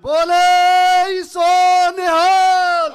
बोले सो निहाल।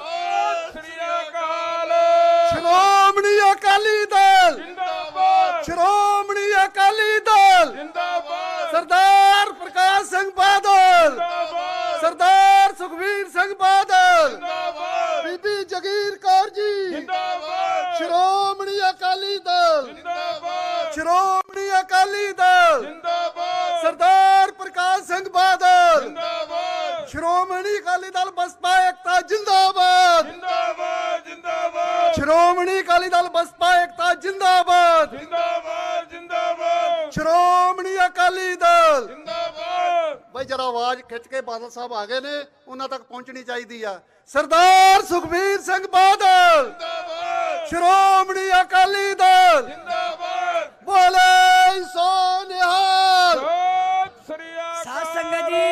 श्रोमणी अकाली दल जिंदाबाद, श्रोमणी अकाली दल जिंदाबाद, सरदार प्रकाश सिंह बादल, जिंदाबाद, सरदार सुखबीर सिंह बादल, जिंदाबाद, बीबी जगीर कौर जी, जिंदाबाद, श्रोमणी अकाली दल, जिंदाबाद, श्रोमणी अकाली दल, जिंदाबाद, सरदार प्रकाश सिंह बादल, जिंदाबाद, श्रोमणी अकाली दल बसपा एकता जिंदाबाद, जिंदाबाद, जिंदाबाद, श्रोमणी अकाली दल बसपा एकता जिंदाबाद, जिंदाबाद, जिंदाबाद, श्रोमणी अकाली दल। जिंदाबाद। भाई जरा आवाज खिंच के बादल साहब आ गए ने, उन्हां तक पहुंचनी चाहिए आ। सरदार सुखबीर सिंह बादल, जिंदाबाद, श्रोमणी अकाली दल, जिंदाबाद, बोले सो निहाल। सत श्री साध अकाल। संगत जी,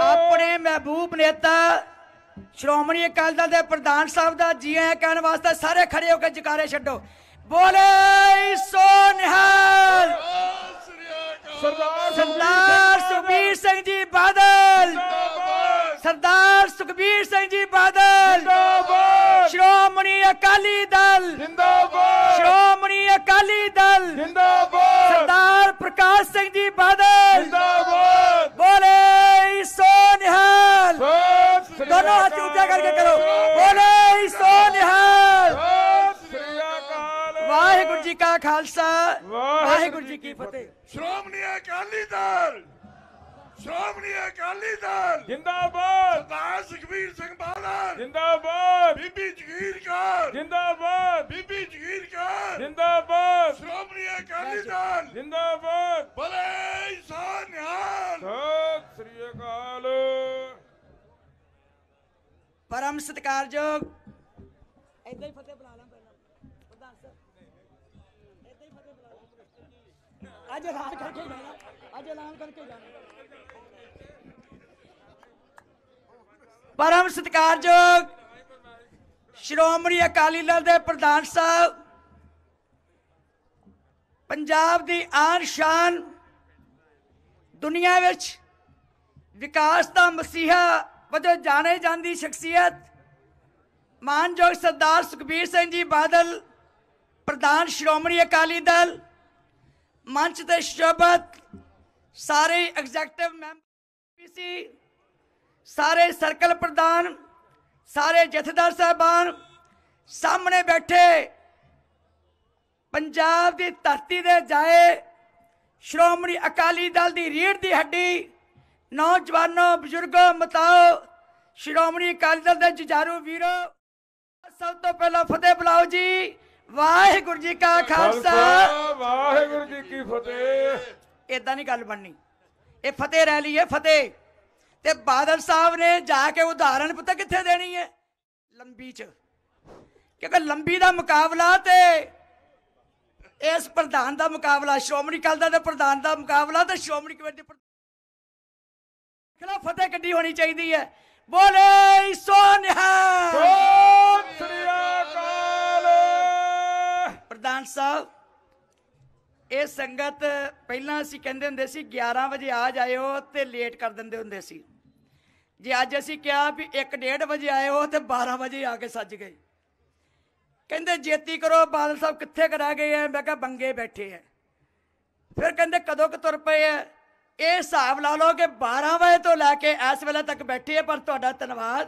अपने महबूब नेता श्रोमणी अकाली दल के प्रधान साहब का जी आया कहने वास्ते सारे खड़े होकर जकारे छड्डो। बोले सो निहाल। सरदार सुखबीर सिंह जी बादल, सरदार सुखबीर सिंह जी बादल, जिंदाबाद, श्रोमणी अकाली दल, जिंदाबाद, श्रोमणी अकाली दल, जिंदाबाद, सरदार प्रकाश सिंह जी बादल, जिंदाबाद, बोले सो निहाल। सत श्री दोनों हाथ ऊंचा करके करो, बोले सो निहाल। सत श्री अकाल। वाहिगुरु जी का खालसा, वाहिगुरु वाहिगुरु जी की फतेह। श्रोमणी अकाली दल, श्रोमणी अकाली दल, जिंदाबाद, सरदार सुखबीर सिंह बादल, जिंदाबाद, बीबी जगीर कौर, जिंदाबाद, बीबी जगीर कौर, जिंदाबाद, श्रोमणी अकाली दल, जिंदाबाद, बोले सो निहाल। सत श्री अकाल। परम सत्कारयोग ऐदा ही फतेह बुला ला पहला प्रधान साहब, ऐदा ही फतेह बुला ला। आज ऐलान करके जाना, आज ऐलान करके जाना। परम सत्कारयोग श्रोमणी अकाली दल के प्रधान साहब, पंजाब की आन शान, दुनिया विच विकास का मसीहा वजों जाने जाती शख्सियत मानयोग सरदार सुखबीर सिंह जी बादल, प्रधान श्रोमणी अकाली दल, मंच ते शोभत सारे एग्जैक्टिव मैंबर, सारे सर्कल प्रधान, सारे जथेदार साहबान, सामने बैठे पंजाब की धरती दे जाए श्रोमणी अकाली दल की रीढ़ की हड्डी, नौजवानों बजुर्गों मताओ, श्रोमणी अकाली दल के जुझारू वीरो, सब तो पहला फतेह बुलाओ जी। वाहिगुरु जी का खालसा, वाहिगुरु जी की फतेह। इदा नहीं गल बननी, ये फतेह रैली है फतेह। ते बादल साहब ने जाके उदाहरण पता कित्थे देनी है, लंबी च, क्योंकि लंबी का मुकाबला ते इस प्रधान का मुकाबला, श्रोमणी अकाली दल के प्रधान का मुकाबला तो श्रोमणी कमेटी खिलाफ फतेह कड्डी होनी चाहिए है। बोले सो निहाल। सत श्री अकाल। प्रधान साहब, ये संगत पहला असीं कहंदे हुंदे सी 11 बजे आ जाओ तो लेट कर देंदे हुंदे सी। जे अज असीं कहा भी 1-1:30 बजे आए तो 12 बजे आके सज गए। कहंदे जेती करो बादल साहब कित्थे करा गए हैं, मैं कहा बंगे बैठे हैं। फिर कहंदे कदों क तुर पे है, ये हिसाब ला लो कि 12 बजे तो लैके इस वेले तक बैठे है। पर तुहाडा धन्नवाद,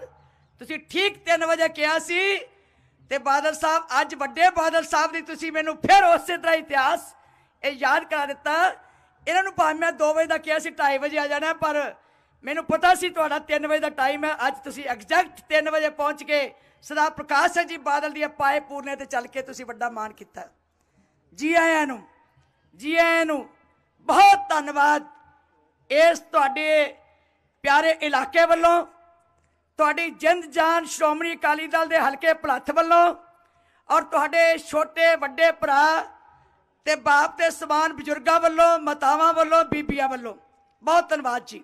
तुसीं ठीक 3 बजे कहा सी ते बादल साहब अज वड्डे बादल साहब दी तुसीं मैनूं फिर उस तरह इतिहास ये याद करा दिता। इन्हां नूं भावें मैं 2 बजे का कहा सी 2:30 बजे आ जाना, पर मैनूं पता सी तुहाडा 3 बजे का टाइम है। अज तुसीं एग्जैक्ट 3 बजे पहुँच के सरदार प्रकाश सिंह जी बादल दी पाए पूरने ते चल के तुसीं वड्डा मान कीता। जी आयां नूं, जी आयां नूं, बहुत धन्नवाद। इस तुहाडे प्यारे इलाके वालों, तुहाडी जिंद जान श्रोमणी अकाली दल के हल्के भलੱਥ वालों और तुहाडे छोटे वड्डे भरा ते बाप ते समान बजुर्गों वालों, मातावां वालों, बीबियां वालों बहुत धन्नवाद जी।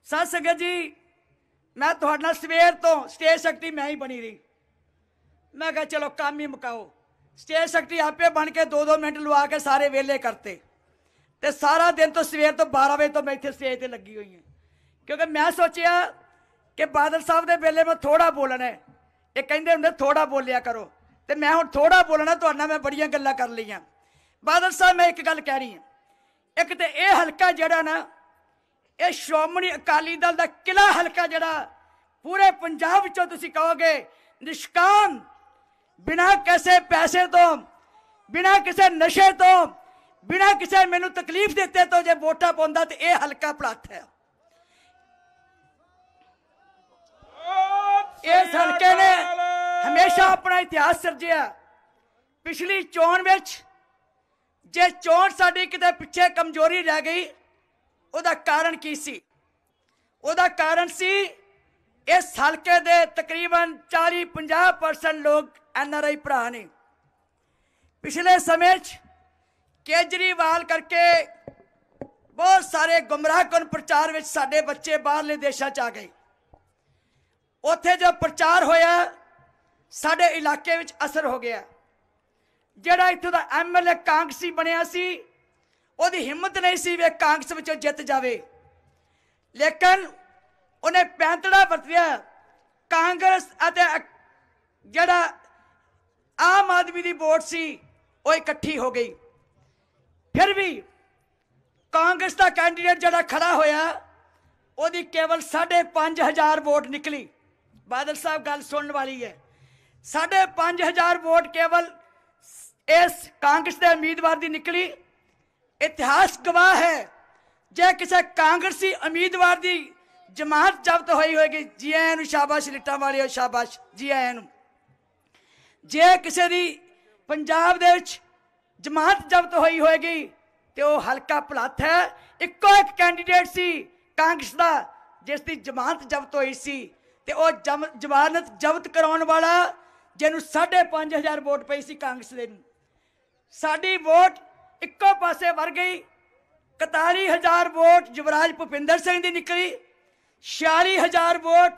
साध संगत जी, मैं तुहाडे नाल सवेर तो स्टेज शक्ति मैं ही बनी रही। मैं कहा चलो काम ही मुकाओ। स्टेज शक्ति आपे बन के 2-2 मिनट लवा के सारे वेले करते ते सारा दिन तो सवेर तो 12 बजे तो मैं इतने स्टेज पर लगी हुई हूँ। क्योंकि मैं सोचिया कि बादल साहब के वेले मैं थोड़ा बोलना है, ये कहते होंगे थोड़ा बोलिया करो, तो मैं हुण थोड़ा बोलना, तुहाडे नाल मैं बड़ियां गल्लां कर लईआं। बादल साहब मैं एक गल कह रही हां, एक तो यह हल्का जिहड़ा ना, ये श्रोमणी अकाली दल दा किला हल्का जिहड़ा पूरे पंजाब विचों तुसीं कहोगे निष्काम, बिना किसी पैसे तो, बिना किसी नशे तो, बिना किसी मैनू तकलीफ देते तो जे वोटा पाउंदा ते यह हल्का भलत है। इस हल्के ने हमेशा अपना इतिहास सिरजिया। पिछली चोण विच जे चोण साडी किते पिछे कमजोरी रह गई, उहदा कारण की सी? उहदा कारण सी इस हल्के दे तकरीबन 40-50% लोग NRI भरा ने। पिछले समय केजरीवाल करके बहुत सारे गुमराहकुन प्रचार विच साडे बच्चे बाहरले देशां च आ गए। उत्थे जो प्रचार होया साडे इलाके विच असर हो गया। जिहड़ा इत्थों दा MLA कांग्रेसी बनिया सी, उहदी हिम्मत नहीं सी वे कांग्रेस विचों जित जावे, लेकिन उन्हें पैंतड़ा वरतिया। कांग्रेस अते जिहड़ा आम आदमी दी वोट सी वो इकट्ठी हो गई। फिर भी कांग्रेस का कैंडीडेट जिहड़ा खड़ा होया, उहदी केवल 5,500 वोट निकली। बादल साहब गल सुनने वाली है, 5,500 वोट केवल इस कांग्रेस के उम्मीदवार की निकली। इतिहास गवाह है, जे किसी कांग्रेसी उम्मीदवार की जमानत जब्त हुई होगी, जी आया नूं शाबाश, लिट्टा वाले हो शाबाश, जी आया नूं। जे किसी की पंजाब दे विच जमानत जब्त हुई होगी तो वह हल्का भलत है। इक्को एक कैंडीडेट सी कांग्रेस का जिसकी जमानत जब्त हुई सी, ते वो जमानत जब्त कराने वाला जिन्होंने 5,500 वोट पई सी कांग्रेस दे। साडी वोट इक्को पासे वर गई। 41,000 वोट युवराज भुपिंदर सिंह की निकली, 46,000 वोट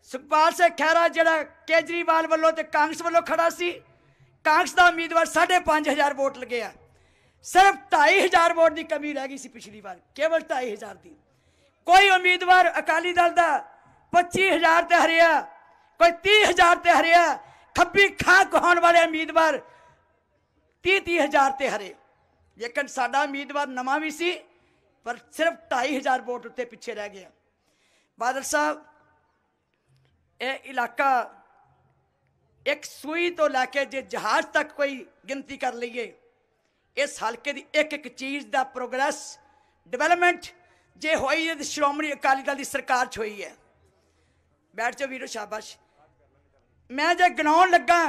सुखपाल सिंह खैरा जिहड़ा केजरीवाल वालों ते कांग्रेस वालों खड़ा सी। कांग्रेस का उम्मीदवार 5,500 वोट लगे आ। सिर्फ 2,500 वोट की कमी रह गई सी पिछली बार, केवल 2,500 की। कोई उम्मीदवार अकाली दल का 25,000 ते हरिया, कोई 30,000 ते हरिया। खब्बी खां कहाउण वाले उम्मीदवार 30,000 ते हरे, लेकिन साडा उम्मीदवार नवा भी सी पर सिर्फ 2,500 वोट उत्ते पिछे रह गया। बादल साहब, यह इलाका एक सूई तो लैके जे जहाज तक कोई गिनती कर लीए, इस हल्के की एक एक चीज़ का प्रोग्रेस डिवेलपमेंट जे हुई है श्रोमणी अकाली दल की सरकार च हुई है। बैठ जाओ वीरो शाबाश। मैं जे गिनाउण लगा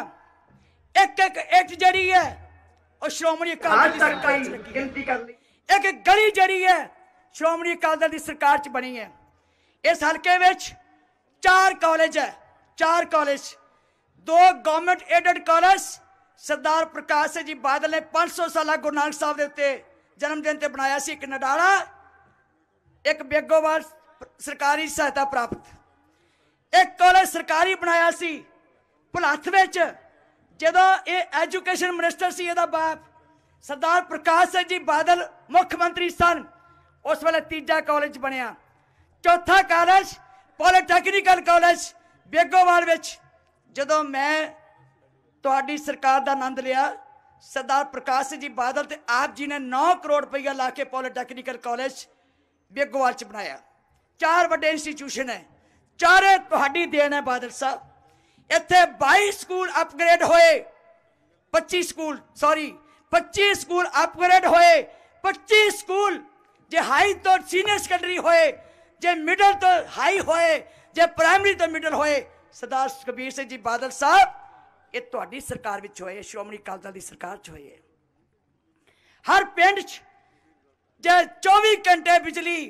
एक एक इट जड़ी है और श्रोमणी अकाली दल की सरकार च लगी, गिनती कर ली। एक एक गली जड़ी है श्रोमणी अकाली दल की सरकार च बनी है। इस हल्के विच 4 कॉलेज है, 4 कॉलेज, 2 गवर्नमेंट एडेड कॉलेज। सरदार प्रकाश सिंह जी बादल ने 500 साल गुरु नानक साहब के उत्ते जन्मदिन ते बनाया सी। एक नडाला, एक बेगोवाल सरकारी सहायता प्राप्त। एक कॉलेज सरकारी बनाया सी भुलथ विच, जदों ये एजुकेशन मिनिस्टर सी इहदा बाप सरदार प्रकाश सिंह जी बादल मुख्यमंत्री सन, उस वेले 3जा कॉलेज बनया। 4था कॉलेज पॉलीटैक्निकल कॉलेज बेगोवाल विच। जदों मैं तुहाडी सरकार का आनंद लिया, सरदार प्रकाश सिंह जी बादल ते आप जी ने 9 करोड़ रुपया ला के पॉलीटैक्निकल कॉलेज बेगोवाल च बनाया। 4 वड्डे इंस्टीट्यूशन है, चारे तुहाडी देन है बादल साहब। इत्थे 22 स्कूल अपग्रेड होए, 25 स्कूल अपग्रेड होए, 25 स्कूल जे हाई तो सीनियर सेकेंडरी होए, जे मिडल तो हाई होए, जे प्राइमरी तो मिडल होए। सरदार सुखबीर सिंह जी बादल साहब ये तुहाडी सरकार विच होए, श्रोमणी अकाली दल की सरकार च होए। हर पिंड च जे 24 घंटे बिजली,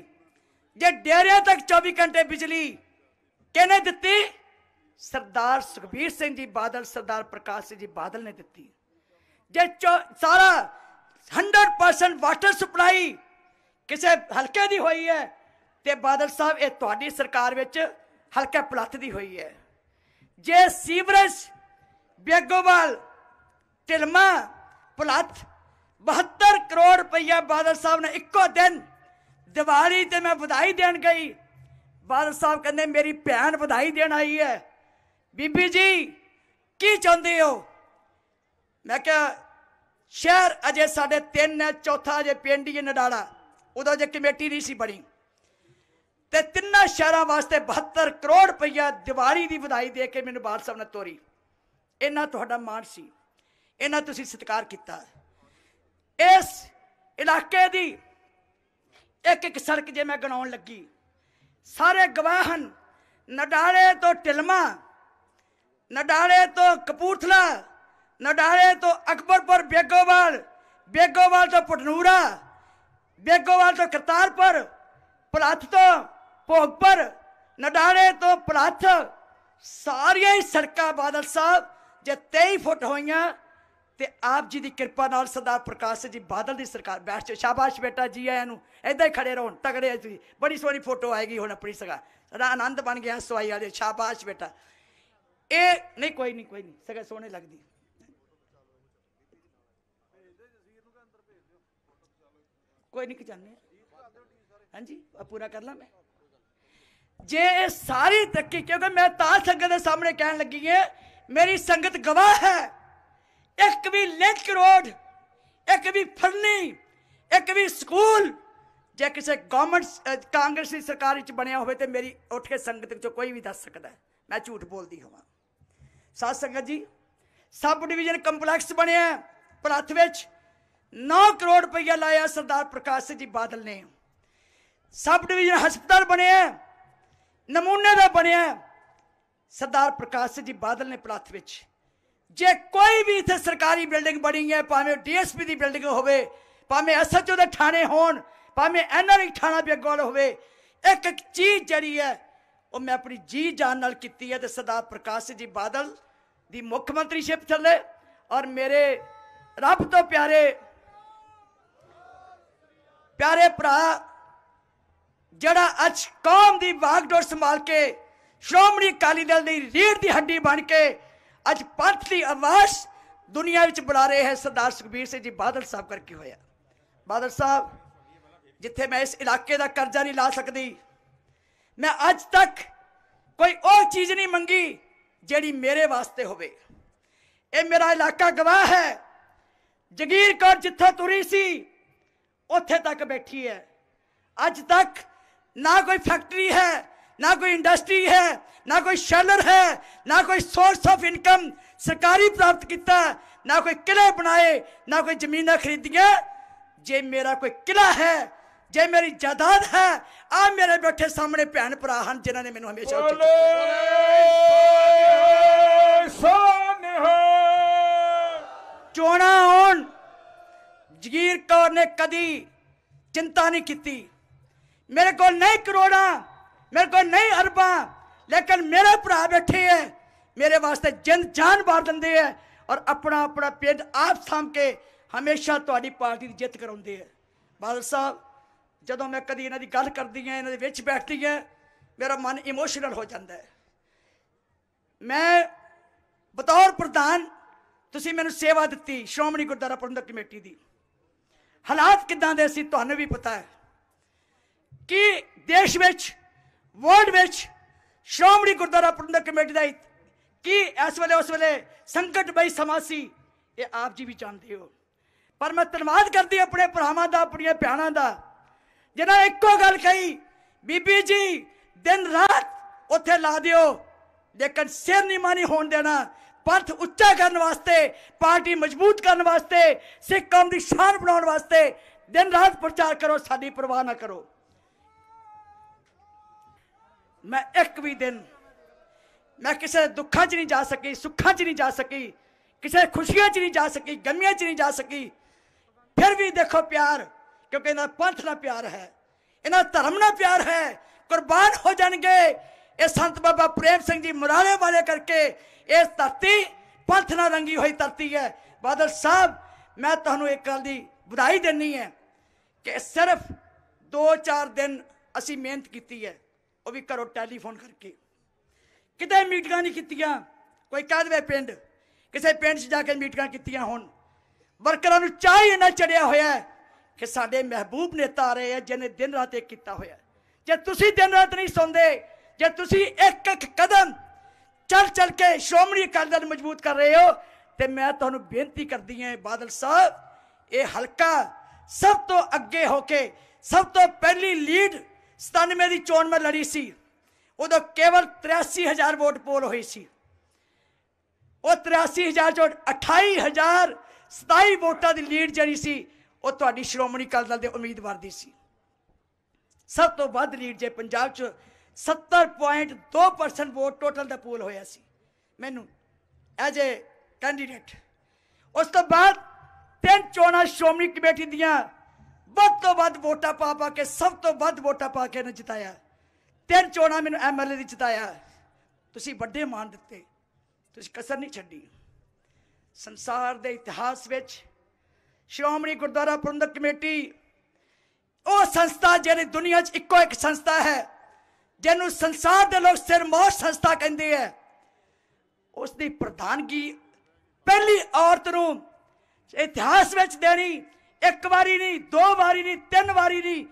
जे डेरिया तक 24 घंटे बिजली किहने दित्ती? सरदार सुखबीर सिंह जी बादल, सरदार प्रकाश सिंह जी बादल ने दित्ती। जे सारा 100% वाटर सप्लाई किसी हल्के की हुई है तो बादल साहब ये तुहाडी सरकार विच हल्का भुलथ की हुई है। जे सीवरेज बेगोवाल ढिलमा भुलथ 72 करोड़ रुपया बादल साहब ने इक्को दिन दिवाली ते मैं बधाई देन गई बादल साहब कहते मेरी भैन बधाई देन आई है, बीबी जी की चाहते हो? मैं क्या शहर अजे साढ़े 3 है, चौथा अजे पिंड ही नडाला, उदों अजे कमेटी नहीं सी बनी, ते 3 शहरों वास्ते 72 करोड़ रुपया दिवाली की बधाई दे के मैनू बादल साहब ने तोरी। इन्ना तुहाडा मान सी, इन्ना तुसीं सत्कार किया। इस इलाके की एक एक सड़क जे मैं गिनाउण लगी, सारे गवाहन, नडाले तो टिलमा, नडाले तो कपूरथला, नडाले तो अकबरपुर बेगोवाल, बेगोवाल तो पटनूरा, बेगोवाल तो करतारपुर, पलाथ तो भोगपुर, नडाले तो पलाथ, सारिया ही सड़क बादल साहब जे 23 फुट होइयां ते आप जी की कृपा नाल सरदार प्रकाश जी बादल की सरकार बैठ जाओ। शाबाश बेटा जी आया नू, इदा ही खड़े रहो, तगड़े तुसीं। बड़ी सोहनी फोटो आएगी हुण अपनी सगा, आनंद बन गया सवाई वाले। शाबाश बेटा। ये नहीं कोई नहीं, कोई नहीं, सगा सोहने लगदी। कोई नहीं खिचाने, हाँ जी पूरा कर ला मैं जे सारी तरक्की, क्योंकि मैं तां संगत के सामने कहन लगी है, मेरी संगत गवाह है। एक भी लिंक रोड, एक भी फरनी, एक भी स्कूल जे किसी गवर्नमेंट कांग्रेस की सरकार बनया हो तो मेरी उठ के संगत चो कोई भी दस सकता है, मैं झूठ बोलती हूँ। साथ संगत जी, सब डिवीजन कंपलैक्स बनया पलाथ विच 9 करोड़ रुपया लाया सरदार प्रकाश जी बादल ने। सब डिवीजन हस्पताल बने, नमूने का बनया सरदार प्रकाश जी बादल ने पलाथ विच। जे कोई भी इतने सरकारी बिल्डिंग बनी है, भावें DSP की बिल्डिंग होवे, भावें SHO के थाने होन, भावें NRI थाना बेगोल होवे, एक एक चीज जड़ी है वो मैं अपनी जी जान नाल कीती है। तो सरदार प्रकाश जी बादल दी मुख्यमंत्रीशिप थले और मेरे रब तो प्यारे प्यारे भरा जड़ा अज कौम की बागडोर संभाल के श्रोमणी अकाली दल की रीढ़ की हड्डी बन के अज पंथ की आवाज दुनिया में बुला रहे हैं, सरदार सुखबीर सिंह जी बादल साहब करके होया। बादल साहब, जिथे मैं इस इलाके का कर्जा नहीं ला सकती, मैं अज तक कोई और चीज नहीं मंगी जेड़ी मेरे वास्ते होवे। ये मेरा इलाका गवाह है। जगीर कौर जिथे तुरी सी उथे तक बैठी है। अज तक ना कोई फैक्ट्री है, ना कोई इंडस्ट्री है, ना कोई शैलर है, ना कोई सोर्स ऑफ इनकम सरकारी प्राप्त किया, ना कोई किले बनाए, ना कोई जमीन खरीदियां। जे मेरा कोई किला है, जे मेरी जायदाद है, आ मेरे बैठे सामने भैन भरा हैं जिन्होंने मैंने हमेशा चोणा होन जगीर कौर ने कदी चिंता नहीं की। मेरे को नहीं करोड़ा, मेरे को नहीं अरबा, लेकिन मेरे भरा बैठे है, मेरे वास्ते जिंद जान बार देंगे है और अपना अपना पिंड आप साम के हमेशा तुहाडी पार्टी की जित कराउंदे है। बादल साहब, जदों मैं कदी इन्हां दी गल करदी है, इन्हां दे विच बैठदी है, मेरा मन इमोशनल हो जाता है। मैं बतौर प्रधान तुसीं मैनूं सेवा दित्ती श्रोमणी गुरुद्वारा प्रबंधक कमेटी दी। हालात किदां दे सी तुहानूं भी पता है कि देश विच वर्ल्ड विच श्रोमणी गुरुद्वारा प्रबंधक कमेटी दा कि इस वेले उस वेले संकट बई समा सी, ये आप जी भी जानते हो। पर मैं धन्यवाद करती अपने भरावां दा, अपनी भैणां दा, जिन्हें एको गल कही, बीबी जी दिन रात उत्थे ला दिओ, लेकिन सिर नीमा नहीं होण देना। पंथ उच्चा करने वास्ते, पार्टी मजबूत करने वास्ते, सिख कौम की शान बनाने वास्ते दिन रात प्रचार करो, साडी परवाह ना करो। मैं एक भी दिन मैं किसी दुखा च नहीं जा सकी, सुखा च नहीं जा सकी, किसी खुशियां च नहीं जा सकी, गमियां च नहीं जा सकी। फिर भी देखो प्यार, क्योंकि इन्हें पंथ ना प्यार है, इन्हें धर्म ना प्यार है, कुर्बान हो जाएंगे। ये संत बाबा प्रेम सिंह जी मुरारे वाले करके इस धरती पंथ ना रंगी हुई धरती है। बादल साहब, मैं तुहानूं एक गल दी बधाई देनी है कि सिर्फ 2-4 दिन असी मेहनत की है, वो भी घरों टैलीफोन करके, कितने मीटिंगां नहीं कीतियां। कोई कह दे पिंड, किसी पिंड च जाके मीटिंगां कीतियां होण, वर्करां नूं चाह इन्ना चढ़िया होया कि साडे महबूब नेता आ रहे हैं जिन्हें दिन रात एक किया होया। जे तुसी दिन रात नहीं सौंदे, जे तुसी एक एक कदम चल चल के श्रोमणी अकाली दल मजबूत कर रहे हो, तो मैं तुहानू बेनती करदी हां बादल साहब, ये हल्का सब तो अगे होके सब तो पहली लीड 97 की चोन में लड़ी सी, उदों केवल 83,000 वोट पोल हुई सी। वो 83,000 चों 28,027 वोटां की लीड जड़ी सी वो तुहाडी श्रोमणी अकाली दल के उम्मीदवार दी सी। सब तो वध लीड जे पंजाब च 70.2% वोट टोटल का पोल होया सी मैनू एज ए कैंडीडेट। उस तो बाद 3 चोणां श्रोमणी कमेटी दियां वध तो वध वोटां पा पा के सब तो वध वोटां पा के जिताया। 3 चोणां मैनू MLA दी जिताया। तुसी वड्डे मान दिते, तुसी कसर नहीं छड्डी। संसार के इतिहास विच श्रोमणी गुरुद्वारा प्रबंधक कमेटी वो संस्था जिहड़ी दुनिया च इक्को एक संस्था है जिन्हों संसार के लोग सिरमौर संस्था कहते हैं। उसकी प्रधानगी पहली औरत नूं इतिहास विच देनी, एक बारी नहीं, 2 बारी नहीं, 3 बारी नहीं,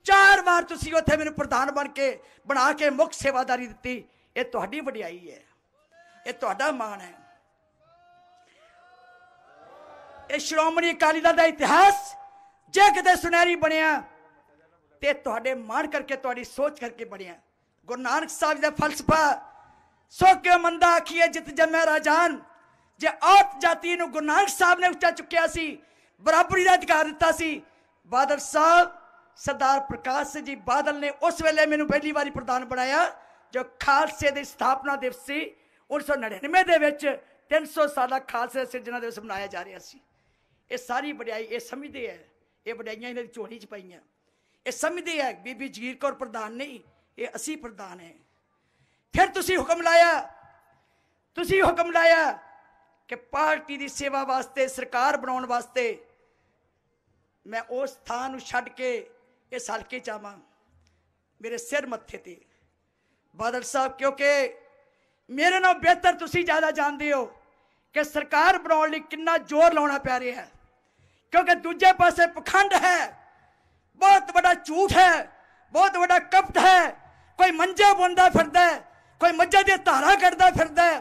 4 बार तुसी उत्थे मैनूं प्रधान बन के बना के मुख सेवादारी दी। ये तुहाडी वडियाई है, ये तुहाडा मान है। ये श्रोमणी अकाली दल का इतिहास जे किते सुनहरी बनया ते तुहाडे मान करके, तुहाडी सोच करके बनया। गुरु नानक साहब का फलसफा सो क्यों मंदा आखिए जित जमै राजान, जे औरत जाति नूं गुरु नानक साहब ने उच्चा चुकिया सी, बराबरी का अधिकार दिता सी। बादल साहब सरदार प्रकाश सिंह जी बादल ने उस वेले मैनूं पहली बारी प्रधान बनाया जो खालसे की स्थापना दिवस से 1999 300 साल खालसे सिरजना दिवस मनाया जा रहा सी। ये सारी वडियाई ये समझते हैं, ये वडियाइयां इन्हां दी झोली च पाईयां। ये समझते हैं बीबी जगीर कौर प्रधान नहीं, ये असी प्रधान है। फिर तुसी हुक्म लाया कि पार्टी की सेवा वास्ते, सरकार बनाने वास्ते मैं उस स्थान छड्ड के इस हल्के च आवां, मेरे सिर मत्थे ते। बादल साहब क्योंकि मेरे नाल बेहतर तुसी ज़्यादा जानते हो कि सरकार बनाने लई कितना जोर लाना पै रहा है, क्योंकि दूजे पासे पखंड है, बहुत बड़ा झूठ है, बहुत बड़ा कपट है। कोई मंजे बुनता फिरदा है, कोई मज्झां दी धारा कढदा फिरदा है,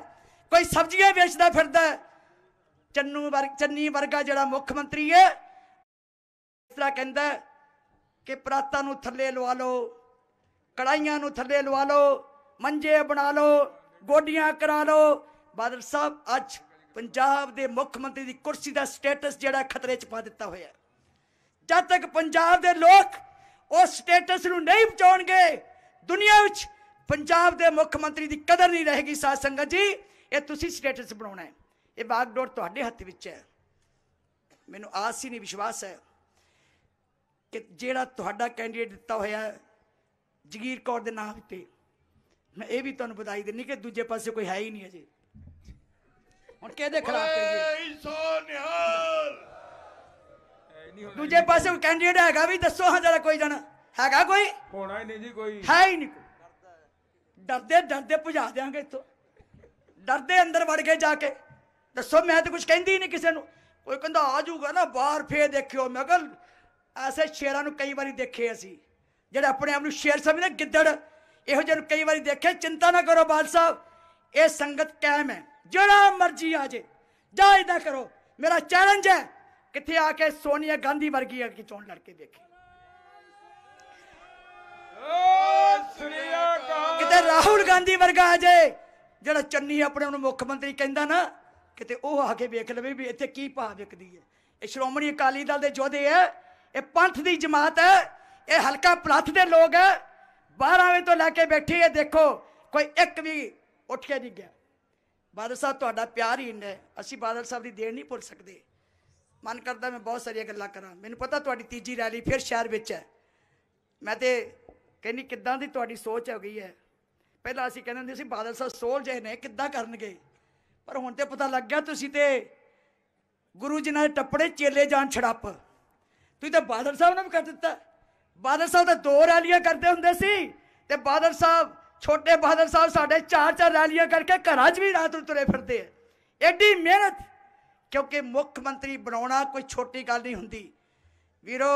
कोई सब्जियां बेचता फिरदा है। चन्नी वर्गा जिहड़ा मुख्यमंत्री है इस तरह कहंदा कि परातां नूं थल्ले लवा लो, कड़ाइयां नूं थल्ले लवा लो, मंजे बना लो, गोडियां करा लो। बादल साहब अज पंजाब के मुख्यमंत्री की कुर्सी का स्टेटस जिहड़ा खतरे च पा दिता होया। जब तक पंजाब के लोग उस स्टेटस नूं नहीं बचाउणगे, दुनिया विच पंजाब के मुख्यमंत्री की कदर नहीं रहेगी। साध संगत जी, ये तुसी स्टेटस बनाउणा है, ये बागडोर तुहाडे हत्थ विच है। मैनूं आस ही नहीं, विश्वास है कि जिहड़ा तुहाडा कैंडीडेट दिता होया जगीर कौर दे नाम ते, मैं ये भी तुहानूं बधाई देनी कि दूजे पासे कोई है ही नहीं अजे। हुण किहदे खिलाफ कहिए? दूजे पासे कोई कैंडीडेट हैगा भी दसो हाँ जरा, कोई जन हैगा? कोई होना ही नहीं जी, कोई है ही नहीं। डरदे डरदे भजा देंगे इतों, डरदे अंदर वड़ गए जाके। दसो, मैं तो कुछ कहती ही नहीं किसी को। कोई कहता आ जाऊगा ना बाहर, फिर देखियो। मैं कल ऐसे शेरां कई बार देखे असी, जेडे अपने आप शेर समझते, गिद्दड़, इहो ਜਿਹੇ कई बार देखे। चिंता ना करो बाल साहब, ये संगत कायम है, जरा मर्जी आ जाए, जायज ना करो। मेरा चैलेंज है कितने आके सोनिया गांधी वर्गी की चोन लड़के देखे, कितने राहुल गांधी वर्गा आ जाए, जरा चन्नी अपने मुख्यमंत्री कहता ना, कितने वो आके वेख लवे भी इतने की भाव विकदी है। ये श्रोमणी अकाली दल के योधे है, ये पंथ की जमात है, ये हल्का पलथ के लोग है। 12 वजे तो लैके बैठे है, देखो कोई एक भी उठ के नहीं गया। बादल साहब तुहाडा प्यार ही इन्ना है, असी बादल साहब की देन नहीं भुल सकते। मन करता मैं बहुत सारिया गल्लां करा। मैनूं पता तुहाडी तीजी रैली फिर शहर विच है। मैं तो कहनी किद्दां दी तुहाडी सोच हो गई है। पहला असीं कहंदे हुंदे सी बादल साहब सोल जे ने किद्दां करनगे, पर हुण ते पता लग गया तुसीं ते गुरु जी नाल टप्पड़े चेले जान छड़प। तुसीं तो बादल साहब ने भी कर दिता। बादल साहब तो 2 रैलियां करते हुंदे सी, ते बादल साहब छोटे बादल साहब साढ़े 4-4 रैलियां करके घरां च भी रात नूं तुरे फिरदे है। एडी मेहनत, क्योंकि मुख्यमंत्री बनाना कोई छोटी गल नहीं हुंदी वीरो।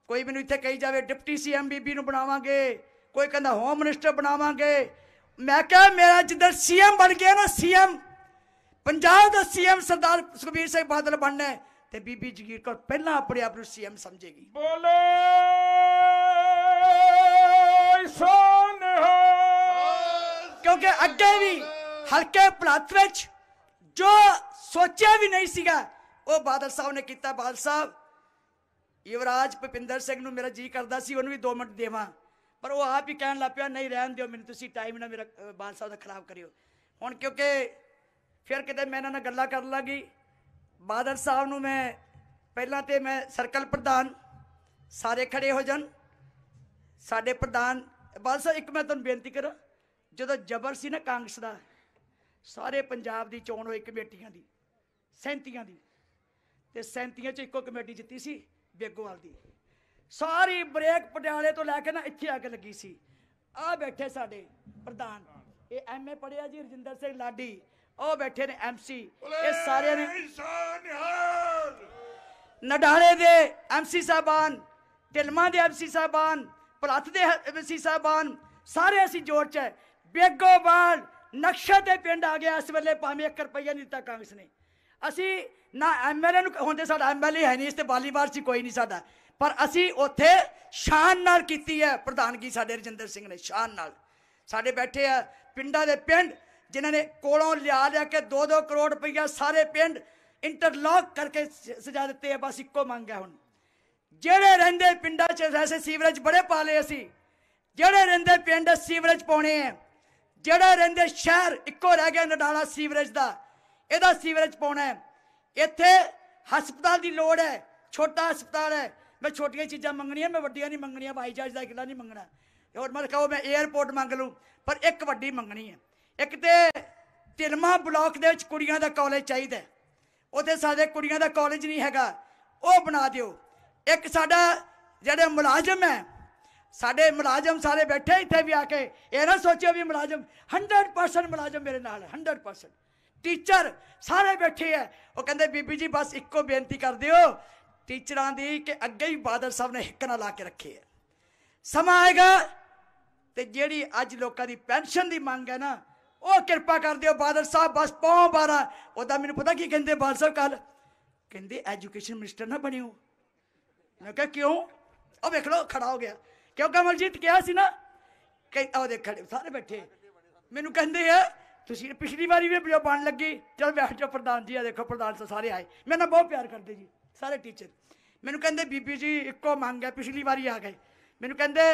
कोई मैनू इत्थे कही जावे डिप्टी सीएम बीबी नू बनावांगे, कोई कहंदा होम मिनिस्टर बनावांगे। मैं कहा मेरा जिधर सीएम बन गया ना, सीएम पंजाब का सीएम सरदार सुखबीर सिंह बादल बनना है, ते बीबी जगीर कौर पहला अपने आप को सीएम समझेगी। बोले सोनिया। क्योंकि अगे भी हल्के भलात विच जो सोचा भी नहीं सीगा वो बादल साहब ने किया। बादल साहब युवराज भुपिंदर सिंह नूं मेरा जी करदा सी उन्होंने भी 2 मिनट देवां, पर वो आप ही कहन लग पिया नहीं रहन दिओ मैनूं, तुसीं टाइम ना मेरा बादल साहब दा खराब करियो। हुण क्योंकि फिर किते मैं इन्हां नाल गल्लां कर लागी। बादल साहब नूं मैं पहलां ते मैं सर्कल प्रधान सारे खड़े हो जान, साडे प्रधान बादल साहब एक मैं तुहानूं बेनती करा, जदों जबर सी ना कांग्रेस दा, सारे पंजाब दी चोण होई कमेटियां दी 37 दी, ते 37 च इक्को कमेटी जित्ती सी बेगोवाल दी, सारी ब्रेक पटियाले तो लैके ना इत्थे आके लगी सी। आ बैठे साडे प्रधान, ये MA पढ़िया जी रजिंदर सिंह लाडी, ओ बैठे ने MC, ये सारे ने नडाले दे MC साहबान, ढिलमा दे MC साहबान, भलत दे MC साहबान, सारे असी जोड़ च बेगोवाल नक्शा ते पिंड आ गया। इस वेले भावें 1 रुपया नहीं दिता कांग्रेस ने, असी ना MLA होंदे, साडा MLA है नहीं, इस ते बालीबार सी कोई नहीं साडा, पर असी उत्थे शान नाल कीती है प्रधानगी साडे रजिंदर सिंह ने, शान नाल। साडे बैठे आ पिंडा दे पिंड जिन्होंने कोलों लिया के 2-2 करोड़ रुपया सारे पिंड इंटरलॉक करके सजा दिते है। बस इक्को मंग है हुण, जेड़े रहिंदे पिंडा च वैसे सीवरेज बड़े पा लए असी, जेड़े रहिंदे पिंड सीवरेज पाउणे है, जेड़े रहिंदे शहर इक्को रह गया नडाला सीवरेज दा, इहदा सीवरेज पाउणा है। इत्थे हस्पताल की लोड़ है, छोटा हस्पताल है, मैं छोटियां चीज़ां मंगनियां, मैं वड्डियां नहीं मंगनियां, हवाई जहाज का किला नहीं मंगना, और मैं कहो मैं एयरपोर्ट मंग लूँ, पर एक वड्डी मंगनी है। एक तो ढिलमा ब्लॉक दे विच कुड़ियां दा कॉलेज चाहिए, उत्थे साडे कुड़ियां दा कॉलेज नहीं हैगा, वो बना दिओ। एक साडा जेड़े मुलाजम है, साडे मुलाजम सारे बैठे इत्थे भी आके, ये ना सोचो भी मुलाजम 100% मुलाजम मेरे नाल है, 100% टीचर सारे बैठे है। वो कहते बीबी जी बस इक्को बेनती कर दिओ टीचरां दी कि अगे ही बादल साहब ने हिक ना ला के रखे है, समा आएगा ते जेड़ी अज लोकां दी पेंशन दी मंग है ना, वो कृपा कर दिओ बादल साहब बस पौ 12। उदा मैनूं पता की कहंदे बादल साहब कल कहंदे एजुकेशन मिनिस्टर ना बनिओ। मैं कहा क्यों? अब देख लो खड़ा हो गया, क्यों कमलजीत क्या सी ना कह देख खड़े सारे बैठे, मैनूं कहंदे है तुसीं पिछली बारी भी जो बन लगी, चल बैठ जाओ प्रधान जी, आ देखो प्रधान साहब सारे आए, मेरे नाल बहुत प्यार करते जी सारे टीचर। मैनूं कहंदे बीबी जी इक्को मंग है, पिछली बारी आ गए, मैनूं कहंदे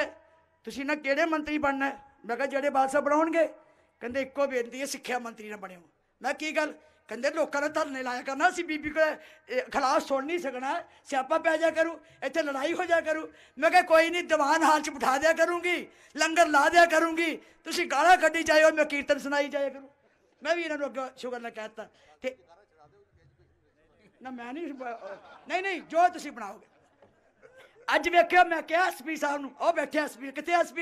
तुसीं ना किहड़े मंत्री बनना है? मैं कहा जेड़े बादल साहब बनाउणगे। कहंदे इक्को बेनती है सिक्ख्या मंत्री ना बनिओ। मैं की गल? कहंदे लोकां ने धरने लाया करना, असीं बीबी को खिलाफ सुन नहीं सकना, स्यापा पै जा करूँ, इत्थे लड़ाई हो जा करूँ। मैं कहा कोई नहीं, दीवान हाल च बिठा दिया करूँगी, लंगर ला दिया करूँगी, तुसीं गालां कड्ढी जाओ, मैं कीर्तन सुनाई जाया करूँ। मैं भी इन्होंने अगर शुगर ने कहता ना मैं नहीं जो तुम बनाओगे। अज वेख्या मैं क्या SP साहब नूं, ओ बैठे SP कितने SP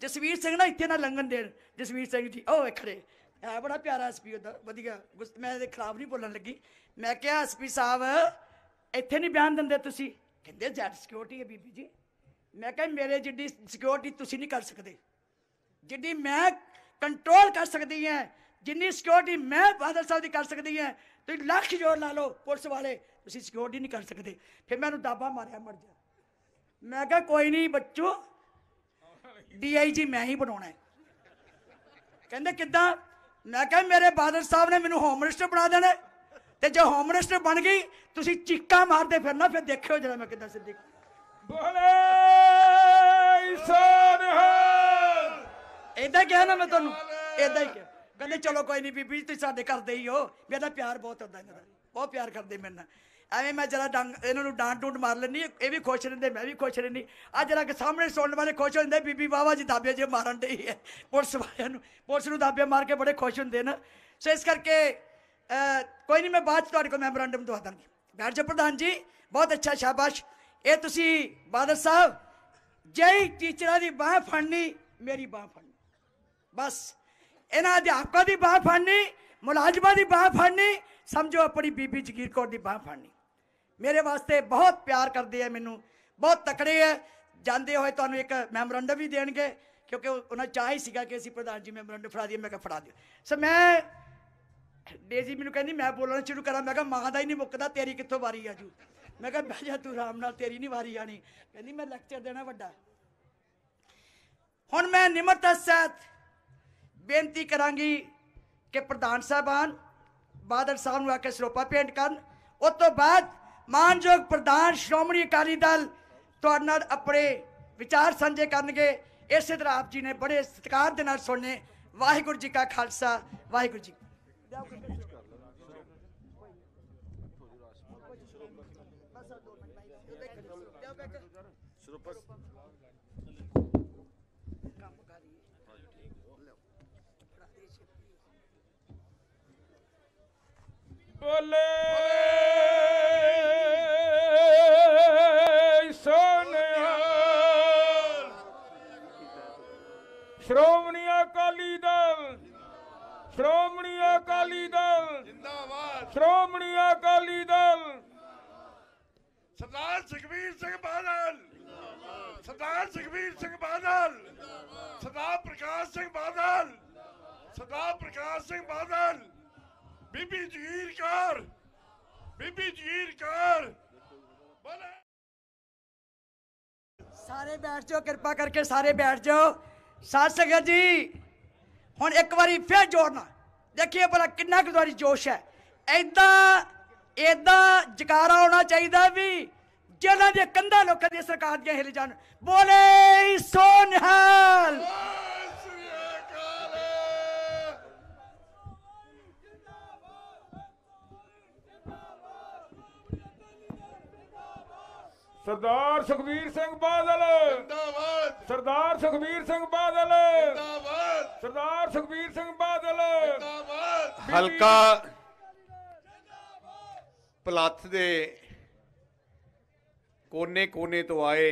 जसवीर सिंह ना इत्थे ना लंघन देन, जसवीर सिंह जी ओ खड़े है, बड़ा प्यारा SP उदा वधिया, मैं खिलाफ नहीं बोलन लगी। मैं क्या SP साहब इत्थे नहीं बयान दिंदे तुसीं? कहंदे जैट सिक्योरिटी है बीबी जी। मैं कहा मेरे जिड्डी सिक्योरिटी तुसीं नहीं कर सकते, जिड्डी मैं कंट्रोल कर सकती हैं, जिन्नी सिक्योरिटी मैं बादल साहब की कर सकती हैं, तो लख जोर ला लो पुलिस वाले, तुम सिक्योरिटी नहीं कर सकते। फिर मैं दाबा मारिया मर जा। मैं कहा कोई नहीं बच्चों, DIG मैं ही बनाना है। कहते किदा? मैं कहा मेरे बादल साहब ने मैनू होम मिनिस्टर बना देना, तो जो होम मिनिस्टर बन गई तुम चीका मारते फिरना, फिर देखियो जरा मैं किदा सिद्धी। इदा क्या ना मैं तुहानू इदा ही क्या कहते चलो कोई नहीं बीबी तुम साडे घर दे ही हो, मेरा प्यार बहुत होता इन्हां दा, बहुत प्यार करते मेरे नाल। एवें मैं जरा डंग इन्होंने डांट डूंट मार लैनी, ये भी खुश रहते मैं भी खुश रहनी। अज जरा सामने सुनने वाले खुश होंगे बीबी वाहवा जी दाबे जो मारन डी है पुलिस वाले, पुलिस नूं दाबे मार के बड़े खुश होंगे ना। सो इस करके कोई नहीं मैं बाद तुहाडे कोल मैमोरेंडम दवा दांगी। बैठ जाओ प्रधान जी, बहुत अच्छा शाबाश। ये तुसी बादल साहब जय टीचरां दी बांह फड़नी, मेरी बांह फड़नी, बस इन्हां अध्यापकों की बांह फड़नी, मुलाजमां की बांह फड़नी, समझो अपनी बीबी जगीर कौर की बांह फड़नी। मेरे वास्ते बहुत प्यार करते हैं, मैनू बहुत तकड़े है। जाते हुए तो एक मैमोरेंडम भी देंगे, क्योंकि उन्हें चाह ही सीगा कि असीं प्रधान जी मैमोरेंडम फड़ा दिए। मैं कहा फड़ा दिओ। सो मैं डेजी मैनू कहनी मैं बोलना शुरू करा। मैं कहा मां दा ही नहीं मुकदा, तेरी कित्थों वारी आजू। मैं कहा बह जा तू आराम नाल, तेरी नहीं वारी आनी। कहनी मैं लैक्चर देना वड्डा। हुण मैं निमरता सहित बेनती करांगी कि प्रधान साहबान बादल साहब नूं आके सरोपा भेंट करन। उस तो बाद मानयोग प्रधान श्रोमणी अकाली दल तुहाडे नाल अपने विचार साझे करनगे। इस तरह आप जी ने बड़े सत्कार दे नाल सुनने। वाहिगुरू जी का खालसा, वाहिगुरू जी। बोले सोनिहाल। श्रोमणी अकाली दल, श्रोमणी अकाली दल जिंदाबाद। श्रोमणी अकाली दल। सरदार सुखबीर सिंह बादल, सरदार सुखबीर सिंह बादल, सरदार प्रकाश सिंह बादल, सरदार प्रकाश सिंह बादल, बीबी जगीर कौर, बीबी जगीर कौर। बोले सारे बैठ जाओ, कृपा करके सारे बैठ जाओ। साध संगत जी हुण एक बारी फिर जोड़ना, देखिए भला किन्ना कुछ तुहाडी जोश है। ऐदा ऐदा जकारा होना चाहिए भी जिन्हां दी कंधां लोकां दी सरकार दियां हिल जान। बोले सोनिहाल। श्री अकाल। सरदार सुखबीर सिंह बादल, जिंदाबाद। सरदार सुखबीर सिंह बादल, जिंदाबाद। सरदार सुखबीर सिंह बादल। जिंदाबाद। ਹਲਕਾ ਭਲੱਥ ਦੇ ਕੋਨੇ-ਕੋਨੇ ਤੋਂ ਆਏ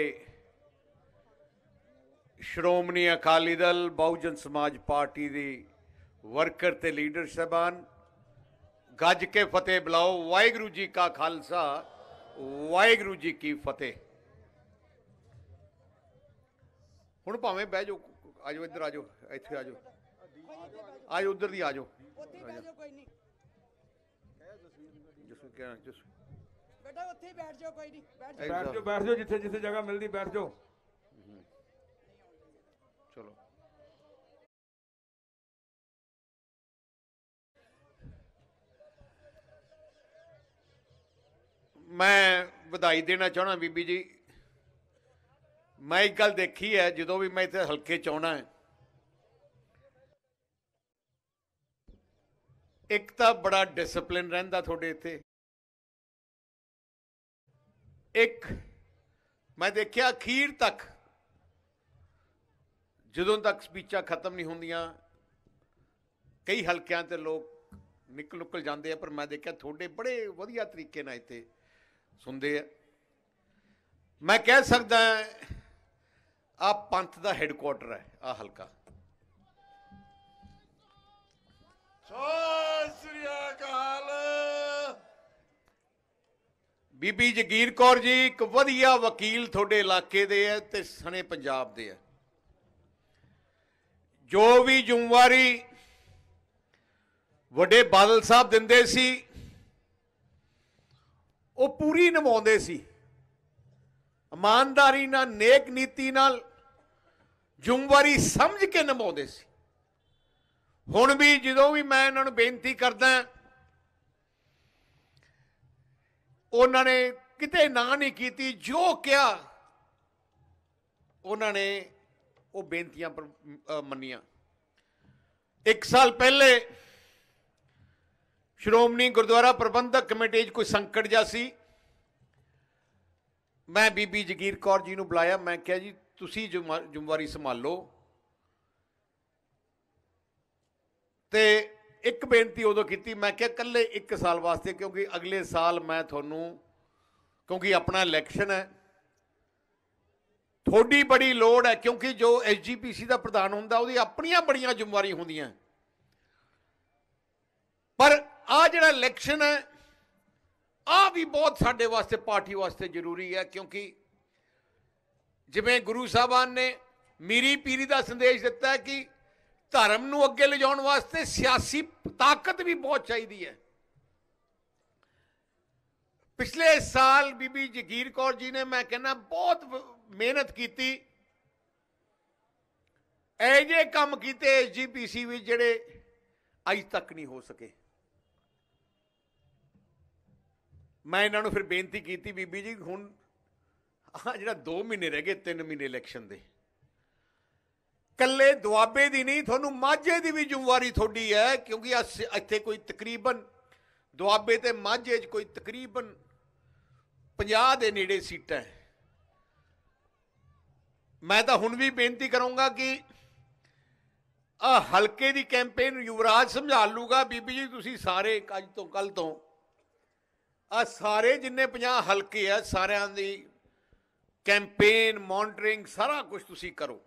ਸ਼੍ਰੋਮਣੀ ਅਕਾਲੀ ਦਲ ਬਹੁਜਨ ਸਮਾਜ ਪਾਰਟੀ ਦੇ ਵਰਕਰ ਤੇ ਲੀਡਰ ਸਾਹਿਬਾਨ, ਗੱਜ ਕੇ ਫਤਿਹ ਬੁਲਾਓ। ਵਾਹਿਗੁਰੂ ਜੀ ਕਾ ਖਾਲਸਾ, ਵਾਹਿਗੁਰੂ ਜੀ ਕੀ ਫਤਿਹ। ਹੁਣ ਭਾਵੇਂ ਬਹਿ ਜਾਓ, ਆ ਜਾਓ ਇੱਧਰ, ਆ ਜਾਓ ਇੱਥੇ, ਆ ਜਾਓ, ਆ ਜਾਓ ਉੱਧਰ ਦੀ, ਆ ਜਾਓ। ਜਸੂ ਕਿਹਾ ਜਸੂ बेटा उत्थे बैठ जाओ, कोई नहीं बैठ बैठ जाओ जिथे जिथे जगह मिलती बैठ जाओ। ਚਲੋ ਮੈਂ ਵਧਾਈ ਦੇਣਾ ਚਾਹਣਾ ਬੀਬੀ ਜੀ। ਮੈਂ ਇੱਕ ਗੱਲ ਦੇਖੀ ਹੈ, ਜਦੋਂ ਵੀ ਮੈਂ ਇੱਥੇ ਹਲਕੇ ਚ ਆਉਣਾ ਹੈ, ਇੱਕ ਤਾਂ ਬੜਾ ਡਿਸਪਲਿਨ ਰਹਿੰਦਾ ਤੁਹਾਡੇ ਇੱਥੇ। ਇੱਕ ਮੈਂ ਦੇਖਿਆ ਅਖੀਰ ਤੱਕ, ਜਦੋਂ ਤੱਕ ਸਪੀਚਾਂ ਖਤਮ ਨਹੀਂ ਹੁੰਦੀਆਂ, ਕਈ ਹਲਕਿਆਂ ਤੇ ਲੋਕ ਨਿਕਲ ਜਾਂਦੇ ਆ, ਪਰ ਮੈਂ ਦੇਖਿਆ ਤੁਹਾਡੇ ਬੜੇ ਵਧੀਆ ਤਰੀਕੇ ਨਾਲ ਇੱਥੇ ਸੁਣਦੇ ਆ। ਮੈਂ ਕਹਿ ਸਕਦਾ ਆ ਪੰਥ ਦਾ ਹੈੱਡਕੁਆਟਰ ਹੈ ਆ ਹਲਕਾ। ਸਤਿ ਸ੍ਰੀ ਅਕਾਲ। ਬੀਬੀ ਜਗੀਰ ਕੌਰ ਜੀ ਇੱਕ ਵਧੀਆ ਵਕੀਲ ਤੁਹਾਡੇ ਇਲਾਕੇ ਦੇ ਹੈ ਤੇ ਸਣੇ ਪੰਜਾਬ ਦੇ ਹੈ। ਜੋ ਵੀ ਜ਼ਿੰਮੇਵਾਰੀ ਵੱਡੇ ਬਾਦਲ ਸਾਹਿਬ ਦਿੰਦੇ ਸੀ ਉਹ ਪੂਰੀ ਨਿਭਾਉਂਦੇ ਸੀ, ਇਮਾਨਦਾਰੀ ਨਾਲ, ਨੇਕ ਨੀਤੀ ਨਾਲ, ਜ਼ਿੰਮੇਵਾਰੀ ਸਮਝ ਕੇ ਨਿਭਾਉਂਦੇ ਸੀ। ਹੁਣ ਵੀ ਜਦੋਂ ਵੀ ਮੈਂ ਇਹਨਾਂ ਨੂੰ ਬੇਨਤੀ ਕਰਦਾ, ਉਹਨਾਂ ਨੇ ਕਿਤੇ ਨਾ ਨਹੀਂ ਕੀਤੀ। ਜੋ ਕਿਹਾ ਉਹਨਾਂ ਨੇ ਉਹ ਬੇਨਤੀਆਂ ਮੰਨੀਆਂ। 1 ਸਾਲ ਪਹਿਲੇ ਸ਼੍ਰੋਮਣੀ ਗੁਰਦੁਆਰਾ ਪ੍ਰਬੰਧਕ ਕਮੇਟੀ 'ਚ ਕੋਈ ਸੰਕਟ ਜਿਹਾ ਸੀ। ਮੈਂ ਬੀਬੀ ਜਗੀਰ ਕੌਰ ਜੀ ਨੂੰ ਬੁਲਾਇਆ। ਮੈਂ ਕਿਹਾ ਜੀ ਤੁਸੀਂ ਜ਼ਿੰਮੇਵਾਰੀ ਸੰਭਾਲੋ, ਤੇ ਇੱਕ ਬੇਨਤੀ ਉਦੋਂ ਕੀਤੀ। ਮੈਂ ਕਿਹਾ ਇਕੱਲੇ 1 ਸਾਲ ਵਾਸਤੇ, ਕਿਉਂਕਿ ਅਗਲੇ ਸਾਲ ਮੈਂ ਤੁਹਾਨੂੰ, ਕਿਉਂਕਿ ਆਪਣਾ ਇਲੈਕਸ਼ਨ ਹੈ, ਤੁਹਾਡੀ ਬੜੀ ਲੋੜ ਹੈ, ਕਿਉਂਕਿ ਜੋ SGPC ਦਾ ਪ੍ਰਧਾਨ ਹੁੰਦਾ ਉਹਦੀ ਆਪਣੀਆਂ ਬੜੀਆਂ ਜ਼ਿੰਮੇਵਾਰੀਆਂ ਹੁੰਦੀਆਂ, ਪਰ ਆ ਜਿਹੜਾ ਇਲੈਕਸ਼ਨ ਹੈ ਆ ਵੀ ਬਹੁਤ ਸਾਡੇ ਵਾਸਤੇ, ਪਾਰਟੀ ਵਾਸਤੇ ਜ਼ਰੂਰੀ ਹੈ, ਕਿਉਂਕਿ ਜਿਵੇਂ ਗੁਰੂ ਸਾਹਿਬਾਨ ਨੇ ਮੀਰੀ ਪੀਰੀ ਦਾ ਸੰਦੇਸ਼ ਦਿੱਤਾ ਹੈ ਕਿ ਧਰਮ ਨੂੰ ਅੱਗੇ ਲਿਜਾਉਣ ਵਾਸਤੇ ਸਿਆਸੀ ਤਾਕਤ ਵੀ ਬਹੁਤ ਚਾਹੀਦੀ ਹੈ। ਪਿਛਲੇ ਸਾਲ ਬੀਬੀ ਜਗੀਰ ਕੌਰ ਜੀ ਨੇ, ਮੈਂ ਕਹਿੰਦਾ, ਬਹੁਤ ਮਿਹਨਤ ਕੀਤੀ, ਇਹ ਜਿਹੇ ਕੰਮ ਕੀਤੇ SGPC ਵਿੱਚ ਜਿਹੜੇ ਅੱਜ ਤੱਕ ਨਹੀਂ ਹੋ ਸਕੇ। ਮੈਂ ਇਹਨਾਂ ਨੂੰ ਫਿਰ ਬੇਨਤੀ ਕੀਤੀ, ਬੀਬੀ ਜੀ ਹੁਣ ਜਿਹੜਾ 2 ਮਹੀਨੇ ਰਹਿ ਗਏ, 3 ਮਹੀਨੇ ਇਲੈਕਸ਼ਨ ਦੇ, ਕੱਲੇ ਦੁਆਬੇ ਦੀ ਨਹੀਂ, ਤੁਹਾਨੂੰ ਮਾਝੇ ਦੀ ਵੀ ਜ਼ਿੰਮੇਵਾਰੀ ਤੁਹਾਡੀ ਹੈ, ਕਿਉਂਕਿ ਇੱਥੇ ਕੋਈ ਤਕਰੀਬਨ ਦੁਆਬੇ ਤੇ ਮਾਝੇ 'ਚ ਕੋਈ ਤਕਰੀਬਨ 50 ਦੇ ਨੇੜੇ ਸੀਟਾਂ ਹੈ। ਮੈਂ ਤਾਂ ਹੁਣ ਵੀ ਬੇਨਤੀ ਕਰਾਂਗਾ ਕਿ ਆ ਹਲਕੇ ਦੀ ਕੈਂਪੇਨ ਯੁਵਰਾਜ ਸੰਭਾਲ ਲੂਗਾ। ਬੀਬੀ ਜੀ ਤੁਸੀਂ ਸਾਰੇ ਅੱਜ ਤੋਂ ਕੱਲ ਤੋਂ ਆ ਸਾਰੇ ਜਿੰਨੇ 50 ਹਲਕੇ ਆ, ਸਾਰਿਆਂ ਦੀ ਕੈਂਪੇਨ ਮੋਨੀਟਰਿੰਗ ਸਾਰਾ ਕੁਝ ਤੁਸੀਂ ਕਰੋ।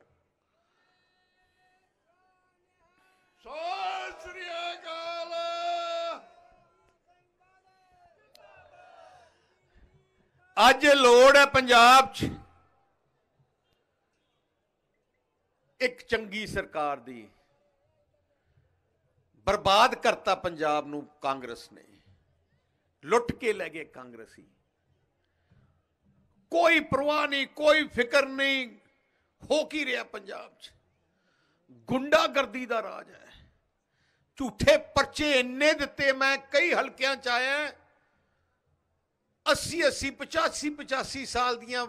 ਸਤਿ ਸ੍ਰੀ ਅਕਾਲ। ਅੱਜ ਲੋੜ ਹੈ ਪੰਜਾਬ 'ਚ ਇੱਕ ਚੰਗੀ ਸਰਕਾਰ ਦੀ। ਬਰਬਾਦ ਕਰਤਾ ਪੰਜਾਬ ਨੂੰ ਕਾਂਗਰਸ ਨੇ, ਲੁੱਟ ਕੇ ਲੈ ਗਏ ਕਾਂਗਰਸੀ। ਕੋਈ ਪਰਵਾਹ ਨਹੀਂ, ਕੋਈ ਫਿਕਰ ਨਹੀਂ। ਹੋ ਕੀ ਰਿਹਾ ਪੰਜਾਬ 'ਚ? ਗੁੰਡਾਗਰਦੀ ਦਾ ਰਾਜ ਹੈ। ਝੂਠੇ ਪਰਚੇ ਇੰਨੇ ਦਿੱਤੇ, ਮੈਂ ਕਈ ਹਲਕਿਆਂ 'ਚ ਆਇਆ, 80-80 85-85 ਸਾਲ ਦੀਆਂ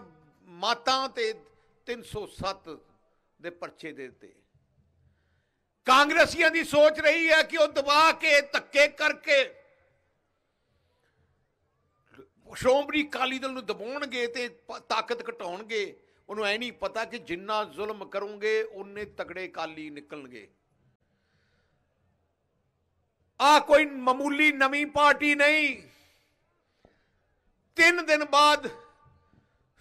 ਮਾਤਾਂ ਤੇ 307 ਦੇ ਪਰਚੇ ਦੇ ਦਿੱਤੇ। ਕਾਂਗਰਸੀਆਂ ਦੀ ਸੋਚ ਰਹੀ ਹੈ ਕਿ ਉਹ ਦਬਾ ਕੇ, ਧੱਕੇ ਕਰਕੇ ਸ਼੍ਰੋਮਣੀ ਅਕਾਲੀ ਦਲ ਨੂੰ ਦਬਾਉਣਗੇ ਤੇ ਤਾਕਤ ਘਟਾਉਣਗੇ। ਉਹਨੂੰ ਐ ਨਹੀਂ ਪਤਾ ਕਿ ਜਿੰਨਾ ਜ਼ੁਲਮ ਕਰੋਗੇ ਉਨੇ ਤਕੜੇ ਅਕਾਲੀ ਨਿਕਲਣਗੇ। ਆ ਕੋਈ ਮਾਮੂਲੀ ਨਵੀਂ ਪਾਰਟੀ ਨਹੀਂ। 3 ਦਿਨ ਬਾਅਦ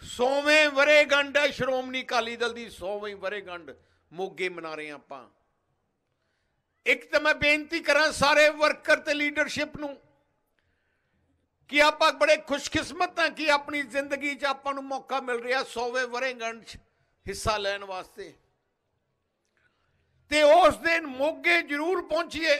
100ਵੇਂ ਵਰ੍ਹੇਗੰਢ ਹੈ ਸ਼੍ਰੋਮਣੀ ਅਕਾਲੀ ਦਲ ਦੀ। 100ਵੀਂ ਵਰ੍ਹੇਗੰਢ ਮੋਗੇ ਮਨਾ ਰਹੇ ਆਪਾਂ। ਇੱਕ ਤਾਂ ਮੈਂ ਬੇਨਤੀ ਕਰਾਂ ਸਾਰੇ ਵਰਕਰ ਤੇ ਲੀਡਰਸ਼ਿਪ ਨੂੰ ਕਿ ਆਪਾਂ ਬੜੇ ਖੁਸ਼ਕਿਸਮਤ ਹਾਂ ਕਿ ਆਪਣੀ ਜ਼ਿੰਦਗੀ 'ਚ ਆਪਾਂ ਨੂੰ ਮੌਕਾ ਮਿਲ ਰਿਹਾ 100ਵੇਂ ਵਰ੍ਹੇਗੰਢ 'ਚ ਹਿੱਸਾ ਲੈਣ ਵਾਸਤੇ। ਤੇ ਉਸ ਦਿਨ ਮੋਗੇ ਜ਼ਰੂਰ ਪਹੁੰਚੀਏ।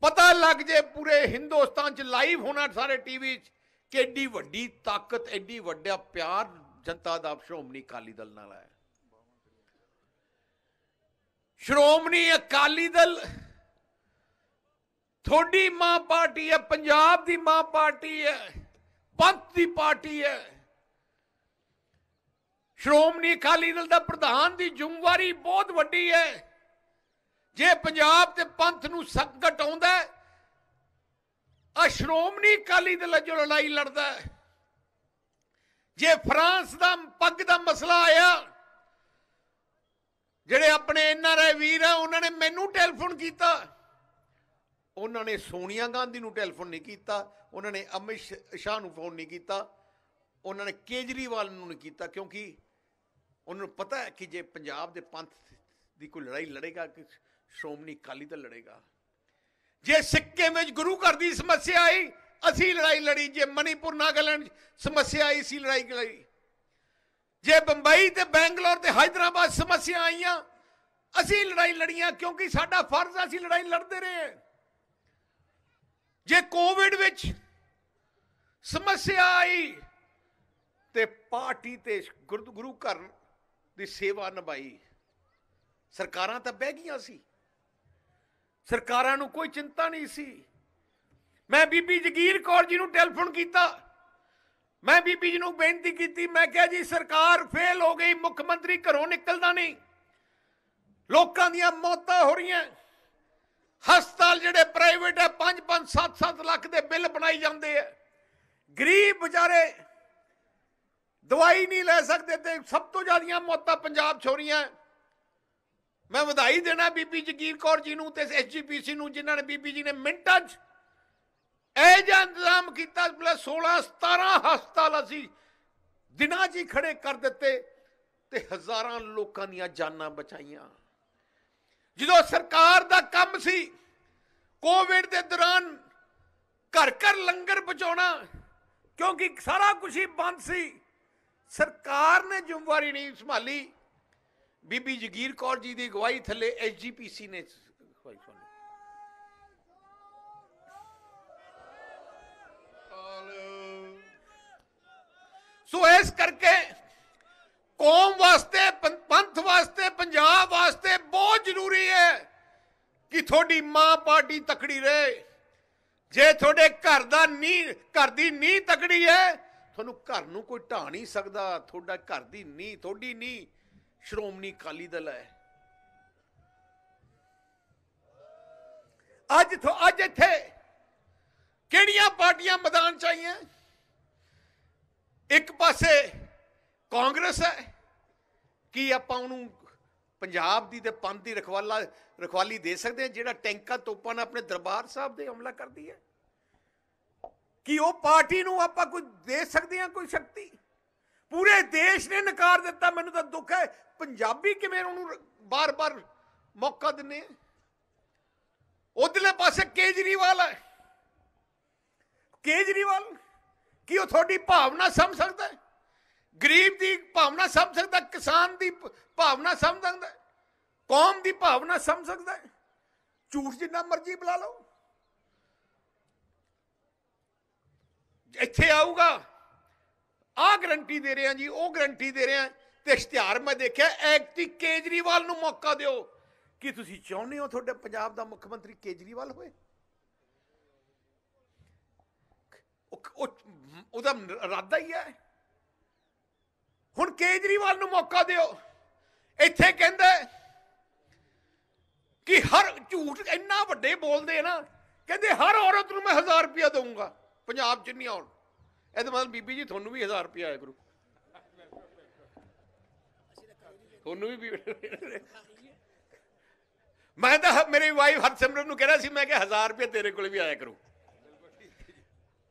ਪਤਾ ਲੱਗ ਜੇ ਪੂਰੇ ਹਿੰਦੁਸਤਾਨ 'ਚ ਲਾਈਵ ਹੋਣਾ ਸਾਰੇ ਟੀਵੀ 'ਚ ਕਿ ਐਡੀ ਵੱਡੀ ਤਾਕਤ, ਐਡੀ ਵੱਡਾ ਪਿਆਰ ਜਨਤਾ ਦਾ ਸ਼੍ਰੋਮਣੀ ਅਕਾਲੀ ਦਲ ਨਾਲ ਹੈ। ਸ਼੍ਰੋਮਣੀ ਅਕਾਲੀ ਦਲ ਤੁਹਾਡੀ ਮਾਂ ਪਾਰਟੀ ਹੈ, ਪੰਜਾਬ ਦੀ ਮਾਂ ਪਾਰਟੀ ਹੈ, ਪੰਥ ਦੀ ਪਾਰਟੀ ਹੈ। ਸ਼੍ਰੋਮਣੀ ਅਕਾਲੀ ਦਲ ਦਾ ਪ੍ਰਧਾਨ ਦੀ ਜ਼ਿੰਮੇਵਾਰੀ ਬਹੁਤ ਵੱਡੀ ਹੈ। ਜੇ ਪੰਜਾਬ ਤੇ ਪੰਥ ਨੂੰ ਸੰਕਟ ਆਉਂਦਾ, ਆ ਸ਼੍ਰੋਮਣੀ ਅਕਾਲੀ ਦਲ ਜੋ ਲੜਾਈ ਲੜਦਾ ਹੈ। ਜੇ ਫਰਾਂਸ ਦਾ ਪੱਗ ਦਾ ਮਸਲਾ ਆਇਆ, ਜਿਹੜੇ ਆਪਣੇ NRI ਵੀਰ ਆ, ਉਹਨਾਂ ਨੇ ਮੈਨੂੰ ਟੈਲੀਫੋਨ ਕੀਤਾ। ਉਹਨਾਂ ਨੇ ਸੋਨੀਆ ਗਾਂਧੀ ਨੂੰ ਟੈਲੀਫੋਨ ਨਹੀਂ ਕੀਤਾ, ਉਹਨਾਂ ਨੇ ਅਮਿਤ ਸ਼ਾਹ ਨੂੰ ਫੋਨ ਨਹੀਂ ਕੀਤਾ, ਉਹਨਾਂ ਨੇ ਕੇਜਰੀਵਾਲ ਨੂੰ ਨਹੀਂ ਕੀਤਾ, ਕਿਉਂਕਿ ਉਹਨਾਂ ਨੂੰ ਪਤਾ ਹੈ ਕਿ ਜੇ ਪੰਜਾਬ ਦੇ ਪੰਥ ਦੀ ਕੋਈ ਲੜਾਈ ਲੜੇਗਾ ਕਿ ਸ਼੍ਰੋਮਣੀ ਅਕਾਲੀ ਦਲ ਲੜੇਗਾ। ਜੇ ਸਿੱਕਿਮ ਵਿੱਚ ਗੁਰੂ ਘਰ ਦੀ ਸਮੱਸਿਆ ਆਈ, ਅਸੀਂ ਲੜਾਈ ਲੜੀ। ਜੇ ਮਨੀਪੁਰ ਨਾਗਾਲੈਂਡ ਸਮੱਸਿਆ ਆਈ, ਅਸੀਂ ਲੜਾਈ ਲੜੀ। ਜੇ ਬੰਬਈ ਤੇ ਬੈਂਗਲੌਰ ਤੇ ਹੈਦਰਾਬਾਦ ਸਮੱਸਿਆ ਆਈਆਂ, ਅਸੀਂ ਲੜਾਈ ਲੜੀਆਂ, ਕਿਉਂਕਿ ਸਾਡਾ ਫਰਜ਼ ਹੈ, ਅਸੀਂ ਲੜਾਈ ਲੜਦੇ ਰਹੇ। ਜੇ ਕੋਵਿਡ ਵਿੱਚ ਸਮੱਸਿਆ ਆਈ ਤੇ ਪਾਰਟੀ ਤੇ ਗੁਰੂ ਘਰ ਦੀ ਸੇਵਾ ਨਿਭਾਈ। ਸਰਕਾਰਾਂ ਤਾਂ ਬਹਿ ਗਈਆਂ ਸੀ, ਸਰਕਾਰਾਂ ਨੂੰ ਕੋਈ ਚਿੰਤਾ ਨਹੀਂ ਸੀ। ਮੈਂ ਬੀਬੀ ਜਗੀਰ ਕੌਰ ਜੀ ਨੂੰ ਟੈਲੀਫੋਨ ਕੀਤਾ। ਮੈਂ ਬੀਬੀ ਜੀ ਨੂੰ ਬੇਨਤੀ ਕੀਤੀ, ਮੈਂ ਕਿਹਾ ਜੀ ਸਰਕਾਰ ਫੇਲ ਹੋ ਗਈ, ਮੁੱਖ ਮੰਤਰੀ ਘਰੋਂ ਨਿਕਲਦਾ ਨਹੀਂ, ਲੋਕਾਂ ਦੀਆਂ ਮੌਤਾਂ ਹੋ ਰਹੀਆਂ, ਹਸਪਤਾਲ ਜਿਹੜੇ ਪ੍ਰਾਈਵੇਟ ਹੈ 5-5 7-7 ਲੱਖ ਦੇ ਬਿੱਲ ਬਣਾਈ ਜਾਂਦੇ ਆ, ਗਰੀਬ ਵਿਚਾਰੇ ਦਵਾਈ ਨਹੀਂ ਲੈ ਸਕਦੇ ਤੇ ਸਭ ਤੋਂ ਜ਼ਿਆਦੀਆਂ ਮੌਤਾਂ ਪੰਜਾਬ 'ਚ ਹੋ ਰਹੀਆਂ। ਮੈਂ ਵਧਾਈ ਦੇਣਾ ਬੀਬੀ ਜਗੀਰ ਕੌਰ ਜੀ ਨੂੰ ਤੇ SGPC ਨੂੰ, ਜਿਨ੍ਹਾਂ ਨੇ ਬੀਬੀ ਜੀ ਨੇ ਮਿੰਟਾਂ 'ਚ ਇਹ ਜਿਹਾ ਇੰਤਜ਼ਾਮ ਕੀਤਾ। 16-17 ਹਸਪਤਾਲ ਅਸੀਂ ਦਿਨਾਂ 'ਚ ਹੀ ਖੜੇ ਕਰ ਦਿੱਤੇ ਤੇ ਹਜ਼ਾਰਾਂ ਲੋਕਾਂ ਦੀਆਂ ਜਾਨਾਂ ਬਚਾਈਆਂ। ਜਦੋਂ ਸਰਕਾਰ ਦਾ ਕੰਮ ਸੀ ਕੋਵਿਡ ਦੇ ਦੌਰਾਨ घर घर लंगर पहुंचाना, क्योंकि सारा कुछ ही बंद सी, सरकार ने जिम्मेवारी नहीं संभाली। बीबी जगीर कौर जी की अगवाई थले SGPC ने अगवाई संभाली। सो इस करके कौम वास्ते, पंथ वास्ते, पंजाब वास्ते बहुत जरूरी है कि थोड़ी मां पार्टी तकड़ी रहे। जे थोड़े घर दा नींह, घर दी नींह तकड़ी है, थोनू घर नू कोई ढा नहीं सकता। थोड़ा घर दी नींह, थोड़ी नींह श्रोमणी अकाली दल है। अज इत्थे किहड़ियां पार्टियां मैदान च आईयां? एक पासे कांग्रेस है कि आपां उहनूं पंजाब दी ते पंथ दी रखवाली दे सकते हैं, जिहड़ा टैंका तोपां नाल अपने दरबार साहब दे हमला करदी है? कि वो पार्टी नूं आपां कोई दे सकते हैं कोई शक्ति? पूरे देश ने नकार दिता। मैनूं तां दुख है, पंजाबी किवें उहनूं बार बार मौका दिंदे हैं। उधरले पासे केजरीवाल है। केजरीवाल कि वो थोड़ी भावना समझ सकता है? गरीब की भावना समझ सकता है? किसान की भावना समझ सकता है? कौम की भावना समझ सकता है? झूठ जिन्ना मर्जी बुला लो, इत्थे आऊगा, आ गारंटी दे रहे हैं जी, वो गारंटी दे रहे हैं। तो इश्तिहार मैं देखा, एक्टी केजरीवाल नूं मौका दिओ। कि तुसीं चाहुंदे हो तुहाडे पंजाब दा मुख्यमंत्री केजरीवाल होए? ਉਹਦਾ ਇਰਾਦਾ ਹੀ ਹੈ। ਹੁਣ ਕੇਜਰੀਵਾਲ ਨੂੰ ਮੌਕਾ ਦਿਓ। ਇੱਥੇ ਕਹਿੰਦਾ ਕਿ ਹਰ ਝੂਠ ਇੰਨਾ ਵੱਡੇ ਬੋਲਦੇ ਨਾ, ਕਹਿੰਦੇ ਹਰ ਔਰਤ ਨੂੰ ਮੈਂ 1000 ਰੁਪਇਆ ਦਊਂਗਾ ਪੰਜਾਬ ਚ ਨਹੀਂ ਆਉਣ। ਇਹਦਾ ਮਤਲਬ ਬੀਬੀ ਜੀ ਤੁਹਾਨੂੰ ਵੀ 1000 ਰੁਪਇਆ ਆਇਆ ਕਰੂ, ਤੁਹਾਨੂੰ ਵੀ। ਮੈਂ ਤਾਂ ਮੇਰੀ ਵਾਈਫ ਹਰਸਿਮਰਤ ਨੂੰ ਕਹਿ ਰਿਹਾ ਸੀ, ਮੈਂ ਕਿਹਾ 1000 ਰੁਪਇਆ ਤੇਰੇ ਕੋਲ ਵੀ ਆਇਆ ਕਰੂ।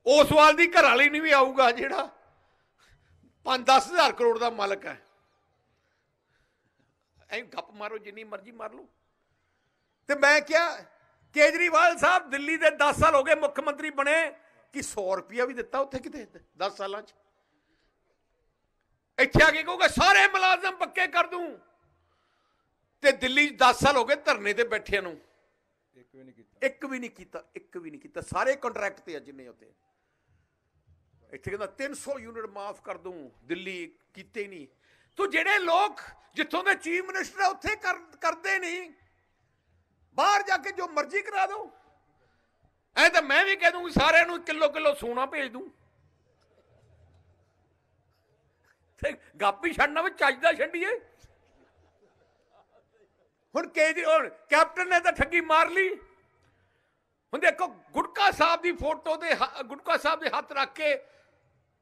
उस सवाल की घर वाली नहीं भी आऊगा जिहड़ा 5-10 हज़ार करोड़ का मालक है। ऐ गप मारो जिन्नी मर्जी मार लो। तो मैं क्या, केजरीवाल साहब दिल्ली के 10 साल हो गए मुख्यमंत्री बने, कि 100 रुपया भी दिता उत्थे किते 10 साल इत्थे आके कहूगा सारे मुलाजम पक्के कर दूं। ते दिल्ली 10 साल हो गए धरने ते बैठे नूं, एक भी नहीं किया। सारे कॉन्ट्रैक्ट ते जिन्ने उत्ते इत्थे कहंदा 300 यूनिट माफ कर दूं, दिल्ली कीते नहीं। तो जेडे लोग जिथों दे चीफ मिनिस्टर है उत्थे करदे नहीं, बाहर जाके जो मर्जी करा दो। ऐ तो मैं भी कह दूं सारे नूं किलो सोना भेज दूं, गप ही छड़ना भी चजदा छड्डीए। हुण केजरीवाल कैप्टन ने तो ठगी मार ली। हुण देखो गुटका साहब की फोटो दे, गुटका साहब दे हथ रख के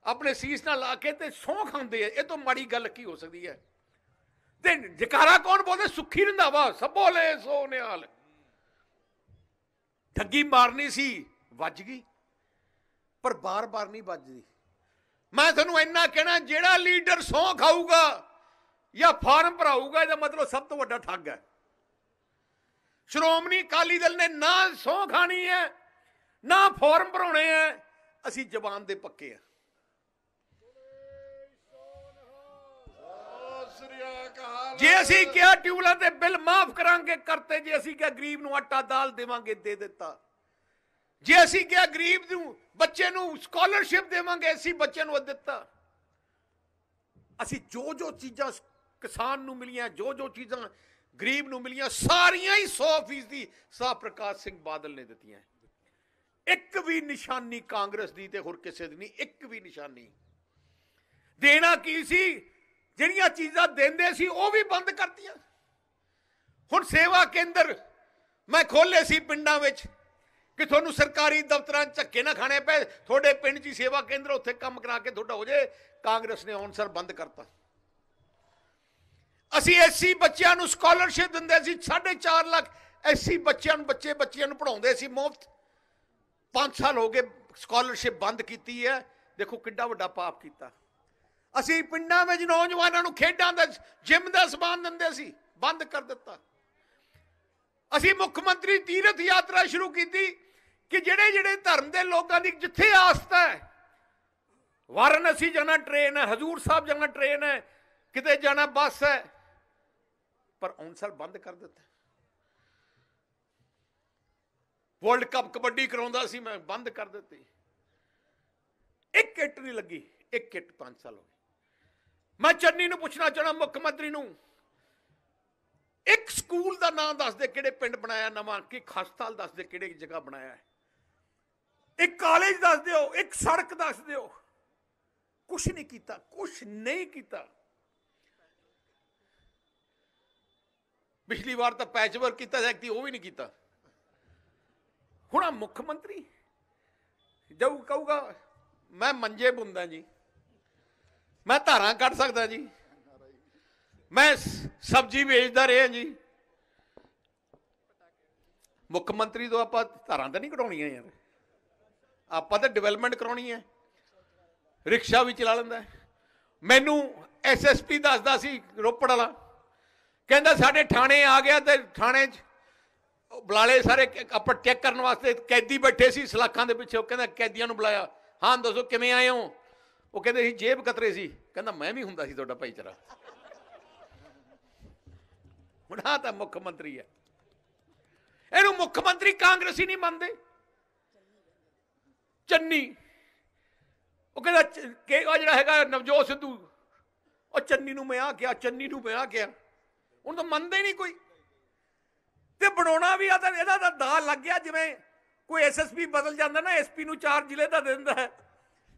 अपने सीस नाल ला के ते सौं खांदे। ये तो माड़ी गल की हो सकती है? ते जकारा कौन बोलते? सुखी रंधावा सबोले सो निहाल। ठगी मारनी सी, वज गई, पर बार बार नहीं वजदी। मैं तुहानूं इन्ना कहना, जेड़ा लीडर सौं खाऊगा या फार्म भराऊगा, इसदा मतलब सब तो वड्डा ठग है। श्रोमणी अकाली दल ने ना सौं खानी है, ना फॉर्म भराने हैं। असी जबान दे पक्के हैं। जे असी क्या ट्यूबलां दे बिल माफ करांगे करते, जे असी क्या गरीब नूं आटा दाल देवांगे दे दिता, जे असी क्या गरीब नूं बच्चे नूं स्कॉलरशिप देवांगे असी बच्चे नूं दिता। असी जो चीज़ां किसान नूं मिलियां, जो चीज़ां गरीब नूं मिलियां, सारियां ही 100% शाह प्रकाश सिंह बादल ने दित्तियां। एक भी निशानी कांग्रेस दी ते होर किसे दी नहीं, एक भी निशानी। देना की सी, जिहड़ियां चीज़ां देंदे सी वो भी बंद करतियां। हुण सेवा केंद्र मैं खोले सी पिंडां विच कि तुहानूं सरकारी दफ्तरां धक्के ना खाने पे, थोड़े पिंड च सेवा केंद्र उत्थे काम करा के थोड़ा हो जाए। कांग्रेस ने आउणसर बंद करता। असी एससी बच्चों को स्कॉलरशिप दिंदे सी, 4.5 लाख एससी बच्चों नूं पढ़ाउंदे सी मुफ्त। 5 साल हो गए स्कॉलरशिप बंद की है। देखो किड्डा वड्डा पाप किया। असी पिंडां विच नौजवानों नूं खेडां दा जिम दा समान दिंदे सी, बंद कर दिता। असी मुख्यमंत्री तीरथ यात्रा शुरू की कि ਜਿਹੜੇ ਜਿਹੜੇ ਧਰਮ ਦੇ ਲੋਕਾਂ ਦੀ ਜਿੱਥੇ ਆਸਥਾ ਹੈ, ਵਾਰਾਣਸੀ ਜਾਣਾ ਟ੍ਰੇਨ ਹੈ, ਹਜ਼ੂਰ ਸਾਹਿਬ ਜਾਣਾ ਟ੍ਰੇਨ ਹੈ, ਕਿਤੇ ਜਾਣਾ ਬੱਸ ਹੈ, ਪਰ ਅਨਸਰ ਬੰਦ ਕਰ ਦਿੱਤਾ। ਵਰਲਡ ਕੱਪ ਕਬੱਡੀ ਕਰਾਉਂਦਾ ਸੀ ਮੈਂ, ਬੰਦ ਕਰ ਦਿੱਤੀ। ਇੱਕ ਕਿੱਟ ਨਹੀਂ ਲੱਗੀ, ਇੱਕ ਕਿੱਟ 5 ਸਾਲ ਹੋ ਗਏ। ਮੈਂ ਚੰਨੀ ਨੂੰ ਪੁੱਛਣਾ ਚਾਹਣਾ, ਮੁੱਖ ਮੰਤਰੀ ਨੂੰ, ਇੱਕ ਸਕੂਲ ਦਾ ਨਾਮ ਦੱਸ ਦੇ ਕਿਹੜੇ ਪਿੰਡ ਬਣਾਇਆ ਨਵਾਂ, ਕਿ ਹਸਪਤਾਲ ਦੱਸ ਦੇ ਕਿਹੜੀ ਜਗ੍ਹਾ ਬਣਾਇਆ ਹੈ, ਇੱਕ ਕਾਲਜ ਦੱਸ ਦਿਓ, ਇੱਕ ਸੜਕ ਦੱਸ ਦਿਓ। ਕੁਛ ਨਹੀਂ ਕੀਤਾ, ਕੁਛ ਨਹੀਂ ਕੀਤਾ। ਪਿਛਲੀ ਵਾਰ ਤਾਂ ਪੈਚਵਰਕ ਕੀਤਾ ਸੀ, ਉਹ ਵੀ ਨਹੀਂ ਕੀਤਾ। ਹੁਣ ਮੁੱਖ ਮੰਤਰੀ ਜਾਊ ਕਹੂਗਾ ਮੈਂ ਮੰਜੇ ਬੁੰਦਾ ਜੀ, ਮੈਂ ਧਾਰਾਂ ਕੱਢ ਸਕਦਾ ਜੀ, ਮੈਂ ਸਬਜ਼ੀ ਵੇਚਦਾ ਰਿਹਾ ਜੀ। ਮੁੱਖ ਮੰਤਰੀ ਤੋਂ ਆਪਾਂ ਧਾਰਾਂ ਤਾਂ ਨਹੀਂ ਕਢਾਉਣੀਆਂ ਯਾਰ, ਆਪਾਂ ਤਾਂ ਡਿਵੈਲਪਮੈਂਟ ਕਰਾਉਣੀ ਹੈ। ਰਿਕਸ਼ਾ ਵੀ ਚਲਾ ਲੈਂਦਾ। ਮੈਨੂੰ ਐਸਐਸਪੀ ਦੱਸਦਾ ਸੀ ਰੋਪੜ ਵਾਲਾ, ਕਹਿੰਦਾ ਸਾਡੇ ਥਾਣੇ ਆ ਗਿਆ ਤੇ ਥਾਣੇ 'ਚ ਬੁਲਾਲੇ ਸਾਰੇ ਆਪਾਂ ਚੈੱਕ ਕਰਨ ਵਾਸਤੇ, ਕੈਦੀ ਬੈਠੇ ਸੀ ਸਲਾਖਾਂ ਦੇ ਪਿੱਛੇ। ਉਹ ਕਹਿੰਦਾ ਕੈਦੀਆਂ ਨੂੰ ਬੁਲਾਇਆ, ਹਾਂ ਦੱਸੋ ਕਿਵੇਂ ਆਏ ਹੋ? ਉਹ ਕਹਿੰਦੇ ਸੀ ਜੇਬ ਕਤਰੇ ਸੀ। ਕਹਿੰਦਾ ਮੈਂ ਵੀ ਹੁੰਦਾ ਸੀ ਤੁਹਾਡਾ ਭਾਈਚਾਰਾ। ਹੁਣ ਆਹ ਤਾਂ ਮੁੱਖ ਮੰਤਰੀ ਹੈ, ਇਹਨੂੰ ਮੁੱਖ ਮੰਤਰੀ ਕਾਂਗਰਸੀ ਨਹੀਂ ਮੰਨਦੇ। ਚੰਨੀ ਉਹ ਕਹਿੰਦਾ ਕਿ ਉਹ ਜਿਹੜਾ ਹੈਗਾ ਨਵਜੋਤ ਸਿੱਧੂ, ਉਹ ਚੰਨੀ ਨੂੰ ਮੈਂ ਆ ਕਿਹਾ, ਚੰਨੀ ਨੂੰ ਮੈਂ ਆ ਕਿਹਾ। ਹੁਣ ਤਾਂ ਮੰਨਦੇ ਹੀ ਨਹੀਂ ਕੋਈ। ਤੇ ਬਣਾਉਣਾ ਵੀ ਆ ਤਾਂ ਇਹਦਾ ਤਾਂ ਦਾਅ ਲੱਗ ਗਿਆ, ਜਿਵੇਂ ਕੋਈ ਐਸਐਸਪੀ ਬਦਲ ਜਾਂਦਾ ਨਾ, ਐਸਪੀ ਨੂੰ 4 ਜ਼ਿਲ੍ਹੇ ਦਾ ਦੇ ਦਿੰਦਾ ਹੈ।